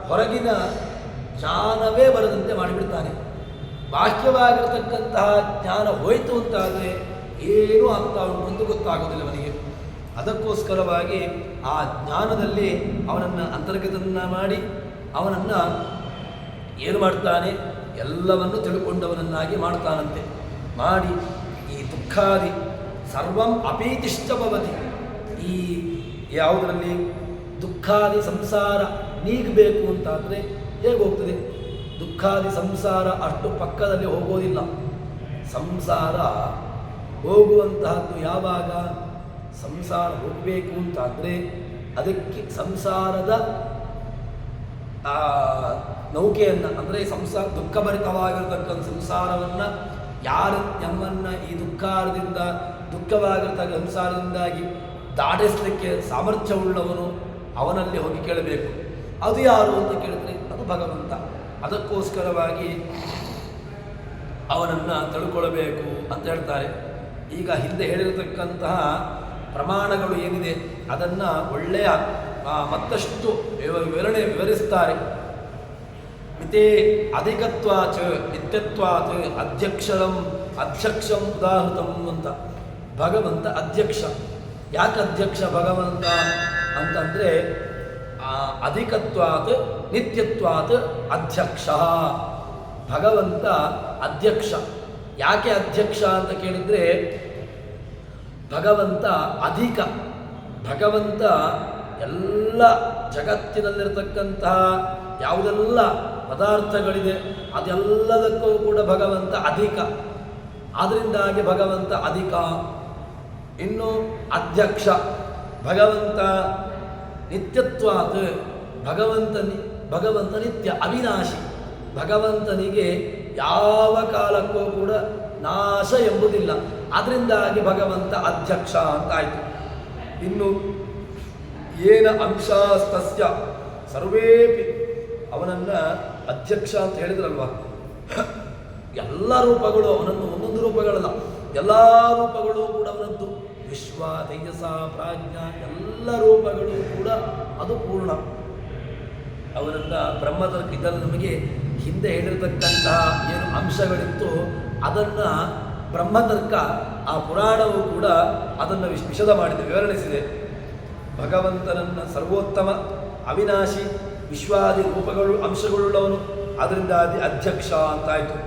ಹೊರಗಿನ ಜ್ಞಾನವೇ ಬರದಂತೆ ಮಾಡಿಬಿಡ್ತಾನೆ. ಬಾಹ್ಯವಾಗಿರತಕ್ಕಂತಹ ಜ್ಞಾನ ಹೋಯಿತು ಅಂತಾದರೆ ಏನೂ ಆಗ್ತಾ ಉಂಟು ಗೊತ್ತಾಗೋದಿಲ್ಲ ಅವನಿಗೆ. ಅದಕ್ಕೋಸ್ಕರವಾಗಿ ಆ ಜ್ಞಾನದಲ್ಲಿ ಅವನನ್ನು ಅಂತರ್ಗತನ ಮಾಡಿ ಅವನನ್ನು ಏನು ಮಾಡ್ತಾನೆ, ಎಲ್ಲವನ್ನು ತಿಳ್ಕೊಂಡವನನ್ನಾಗಿ ಮಾಡ್ತಾನಂತೆ. ಮಾಡಿ ಈ ದುಃಖಾದಿ ಸರ್ವಂ ಅಪೀತಿಷ್ಟ ಭವತಿ, ಈ ಯಾವುದರಲ್ಲಿ ದುಃಖಾದಿ ಸಂಸಾರ ನೀಗಬೇಕು ಅಂತಾದರೆ ಹೇಗೆ ಹೋಗ್ತದೆ? ದುಃಖಾದಿ ಸಂಸಾರ ಅಷ್ಟು ಪಕ್ಕದಲ್ಲಿ ಹೋಗೋದಿಲ್ಲ. ಸಂಸಾರ ಹೋಗುವಂತಹದ್ದು ಯಾವಾಗ? ಸಂಸಾರ ಹೋಗಬೇಕು ಅಂತಾದರೆ ಅದಕ್ಕೆ ಸಂಸಾರದ ನೌಕೆಯನ್ನು, ಅಂದರೆ ದುಃಖಭರಿತವಾಗಿರತಕ್ಕಂಥ ಸಂಸಾರವನ್ನು ಯಾರು ನಮ್ಮನ್ನು ಈ ದುಃಖವಾಗಿರ್ತಕ್ಕ ಸಂಸಾರದಿಂದಾಗಿ ದಾಟಿಸಲಿಕ್ಕೆ ಸಾಮರ್ಥ್ಯವುಳ್ಳವನು ಅವನಲ್ಲಿ ಹೋಗಿ ಕೇಳಬೇಕು. ಅದು ಯಾರು ಅಂತ ಕೇಳಿದ್ರೆ ಅದು ಭಗವಂತ. ಅದಕ್ಕೋಸ್ಕರವಾಗಿ ಅವನನ್ನು ತಿಳ್ಕೊಳ್ಬೇಕು ಅಂತ ಹೇಳ್ತಾರೆ. ಈಗ ಹಿಂದೆ ಹೇಳಿರತಕ್ಕಂತಹ ಪ್ರಮಾಣಗಳು ಏನಿದೆ ಅದನ್ನು ಒಳ್ಳೆಯ ಮತ್ತಷ್ಟು ವಿವರಿಸ್ತಾರೆ. ಮಿತೇ ಅಧಿಕತ್ವಾಚ ನಿತ್ಯತ್ವಾತ್ ಅಧ್ಯಕ್ಷಂ ಉದಾಹೃತಂ ಅಂತ. ಭಗವಂತ ಅಧ್ಯಕ್ಷ. ಯಾಕೆ ಅಧ್ಯಕ್ಷ ಭಗವಂತ ಅಂತಂದರೆ ಅಧಿಕತ್ವಾತ್ ನಿತ್ಯತ್ವಾತ್ ಅಧ್ಯಕ್ಷ. ಭಗವಂತ ಅಧ್ಯಕ್ಷ. ಯಾಕೆ ಅಧ್ಯಕ್ಷ ಅಂತ ಕೇಳಿದರೆ ಭಗವಂತ ಅಧಿಕ. ಭಗವಂತ ಎಲ್ಲ ಜಗತ್ತಿನಲ್ಲಿರತಕ್ಕಂತಹ ಯಾವುದೆಲ್ಲ ಪದಾರ್ಥಗಳಿದೆ ಅದೆಲ್ಲದಕ್ಕೂ ಕೂಡ ಭಗವಂತ ಅಧಿಕ. ಆದ್ದರಿಂದಾಗಿ ಭಗವಂತ ಅಧಿಕ. ಇನ್ನು ಅಧ್ಯಕ್ಷ. ಭಗವಂತ ನಿತ್ಯತ್ವಾತ್. ಭಗವಂತ ನಿತ್ಯ ಅವಿನಾಶಿ. ಭಗವಂತನಿಗೆ ಯಾವ ಕಾಲಕ್ಕೂ ಕೂಡ ನಾಶ ಎಂಬುದಿಲ್ಲ. ಅದರಿಂದಾಗಿ ಭಗವಂತ ಅಧ್ಯಕ್ಷ ಅಂತಾಯಿತು. ಇನ್ನು ಏನ ಅಂಶಸ್ತಸ್ಯ ಸರ್ವೇಪಿ, ಅವನನ್ನು ಅಧ್ಯಕ್ಷ ಅಂತ ಹೇಳಿದ್ರಲ್ವ, ಎಲ್ಲ ರೂಪಗಳು ಅವನನ್ನು, ಒಂದೊಂದು ರೂಪಗಳಲ್ಲ, ಎಲ್ಲ ರೂಪಗಳು ಕೂಡ ಅವನದ್ದು. ವಿಶ್ವ, ತೇಜಸ, ಪ್ರಾಜ್ಞ ಎಲ್ಲ ರೂಪಗಳು ಕೂಡ ಅದು ಪೂರ್ಣ. ಅವನನ್ನು ಬ್ರಹ್ಮತರ್ಕ, ಇದನ್ನು ನಮಗೆ ಹಿಂದೆ ಹೇಳಿರತಕ್ಕಂತಹ ಏನು ಅಂಶಗಳಿತ್ತು ಅದನ್ನು ಬ್ರಹ್ಮತರ್ಕ, ಆ ಪುರಾಣವು ಕೂಡ ಅದನ್ನು ವಿಶದ ಮಾಡಿದೆ, ವಿವರಣಿಸಿದೆ. ಭಗವಂತನನ್ನು ಸರ್ವೋತ್ತಮ, ಅವಿನಾಶಿ, ವಿಶ್ವಾದಿ ರೂಪಗಳು ಅಂಶಗಳುಳ್ಳವನು, ಅದರಿಂದ ಅಧ್ಯಕ್ಷ ಅಂತಾಯಿತು.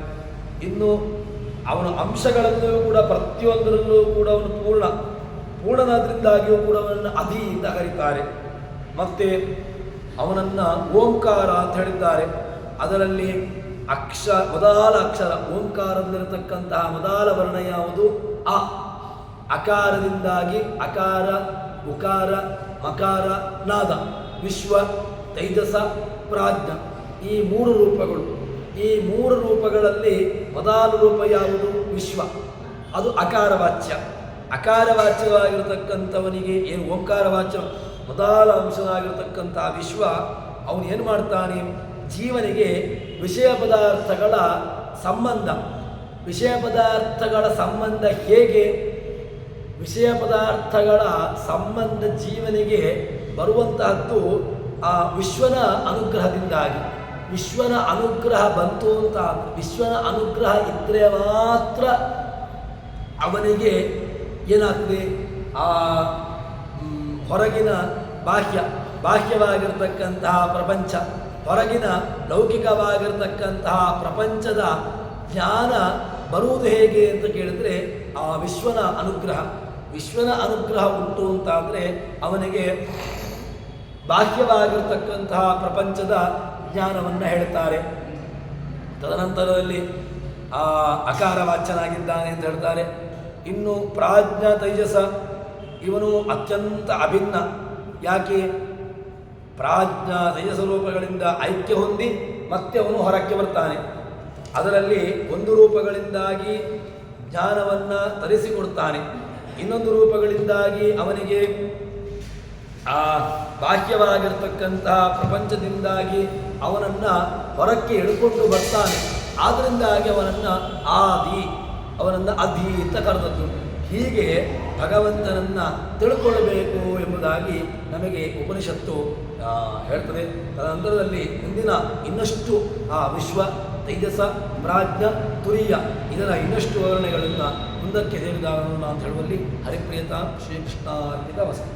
ಇನ್ನು ಅವನ ಅಂಶಗಳಲ್ಲೂ ಕೂಡ ಪ್ರತಿಯೊಂದರಲ್ಲೂ ಕೂಡ ಅವನು ಪೂರ್ಣನಾದ್ರಿಂದಾಗಿಯೂ ಕೂಡ ಅವನನ್ನು ಅಧಿ ಅಂತ ಕರೀತಾರೆ. ಮತ್ತು ಅವನನ್ನು ಓಂಕಾರ ಅಂತ ಹೇಳಿದ್ದಾರೆ. ಅದರಲ್ಲಿ ಮೊದಲ ಅಕ್ಷರ ಓಂಕಾರದಲ್ಲಿರತಕ್ಕಂತಹ ಮೊದಲ ವರ್ಣ ಯಾವುದು? ಅ. ಅಕಾರದಿಂದಾಗಿ ಅಕಾರ, ಉಕಾರ, ಮಕಾರ, ನಾದ, ವಿಶ್ವ, ತೈಜಸ, ಪ್ರಾಜ್ಞ, ಈ ಮೂರು ರೂಪಗಳು. ಈ ಮೂರು ರೂಪಗಳಲ್ಲಿ ಮೊದಲ ರೂಪ ಯಾವುದು? ವಿಶ್ವ. ಅದು ಅಕಾರವಾಚ್ಯ. ಅಕಾರವಾಚ್ಯವಾಗಿರತಕ್ಕಂಥವನಿಗೆ ಏನು ಓಂಕಾರವಾಚ್ಯ ಮೊದಲ ಅಂಶವಾಗಿರತಕ್ಕಂಥ ವಿಶ್ವ, ಅವನು ಏನು ಮಾಡ್ತಾನೆ? ಜೀವನಿಗೆ ವಿಷಯ ಪದಾರ್ಥಗಳ ಸಂಬಂಧ. ವಿಷಯ ಪದಾರ್ಥಗಳ ಸಂಬಂಧ ಹೇಗೆ? ವಿಷಯ ಪದಾರ್ಥಗಳ ಸಂಬಂಧ ಜೀವನಿಗೆ ಬರುವಂತಹದ್ದು ಆ ವಿಶ್ವನ ಅನುಗ್ರಹದಿಂದಾಗಿ. ವಿಶ್ವನ ಅನುಗ್ರಹ ಬಂತು ಅಂತ, ವಿಶ್ವನ ಅನುಗ್ರಹ ಇದ್ದರೆ ಮಾತ್ರ ಅವನಿಗೆ ಏನಾಗ್ತದೆ? ಆ ಹೊರಗಿನ ಬಾಹ್ಯವಾಗಿರ್ತಕ್ಕಂತಹ ಪ್ರಪಂಚ, ಹೊರಗಿನ ಲೌಕಿಕವಾಗಿರ್ತಕ್ಕಂತಹ ಪ್ರಪಂಚದ ಜ್ಞಾನ ಬರುವುದು ಹೇಗೆ ಅಂತ ಕೇಳಿದರೆ ಆ ವಿಶ್ವನ ಅನುಗ್ರಹ. ವಿಶ್ವನ ಅನುಗ್ರಹ ಉಂಟು ಅಂತಾದರೆ ಅವನಿಗೆ ಬಾಹ್ಯವಾಗಿರ್ತಕ್ಕಂತಹ ಪ್ರಪಂಚದ ಜ್ಞಾನವನ್ನು ಹೇಳ್ತಾರೆ. ತದನಂತರದಲ್ಲಿ ಆ ಅಕಾರವಾಚ್ಯನಾಗಿದ್ದಾನೆ ಅಂತ ಹೇಳ್ತಾರೆ. ಇನ್ನು ಪ್ರಾಜ್ಞ, ತೈಜಸ, ಇವನು ಅತ್ಯಂತ ಅಭಿನ್ನ. ಯಾಕೆ? ಪ್ರಾಜ್ಞ ತೈಜಸ ರೂಪಗಳಿಂದ ಐಕ್ಯ ಹೊಂದಿ ಮತ್ತೆ ಅವನು ಹೊರಕ್ಕೆ ಬರ್ತಾನೆ. ಅದರಲ್ಲಿ ಒಂದು ರೂಪಗಳಿಂದಾಗಿ ಜ್ಞಾನವನ್ನು ತರಿಸಿಕೊಡ್ತಾನೆ, ಇನ್ನೊಂದು ರೂಪಗಳಿಂದಾಗಿ ಅವನಿಗೆ ಆ ಬಾಹ್ಯವಾಗಿರ್ತಕ್ಕಂತಹ ಪ್ರಪಂಚದಿಂದಾಗಿ ಅವನನ್ನು ಹೊರಕ್ಕೆ ಎಳ್ಕೊಂಡು ಬರ್ತಾನೆ. ಆದ್ದರಿಂದಾಗಿ ಅವನನ್ನು ಅಧಿ ಅಂತ ಕರೆದದ್ದು. ಹೀಗೆ ಭಗವಂತನನ್ನು ತಿಳ್ಕೊಳ್ಬೇಕು ಎಂಬುದಾಗಿ ನಮಗೆ ಉಪನಿಷತ್ತು ಹೇಳ್ತದೆ. ತದನಂತರದಲ್ಲಿ ಮುಂದಿನ ಇನ್ನಷ್ಟು ಆ ವಿಶ್ವ, ತೈಜಸ, ಪ್ರಾಜ್ಞ, ತುರಿಯ ಇದರ ಇನ್ನಷ್ಟು ವಿವರಣೆಗಳನ್ನು ಮುಂದಕ್ಕೆ ಸೇರಿದಾಗ ಅಂತ ಹೇಳುವಲ್ಲಿ ಹರಿಪ್ರಿಯತಾ ಶ್ರೀಕೃಷ್ಣ ಅರ್ಪಿತಮಸ್ತು.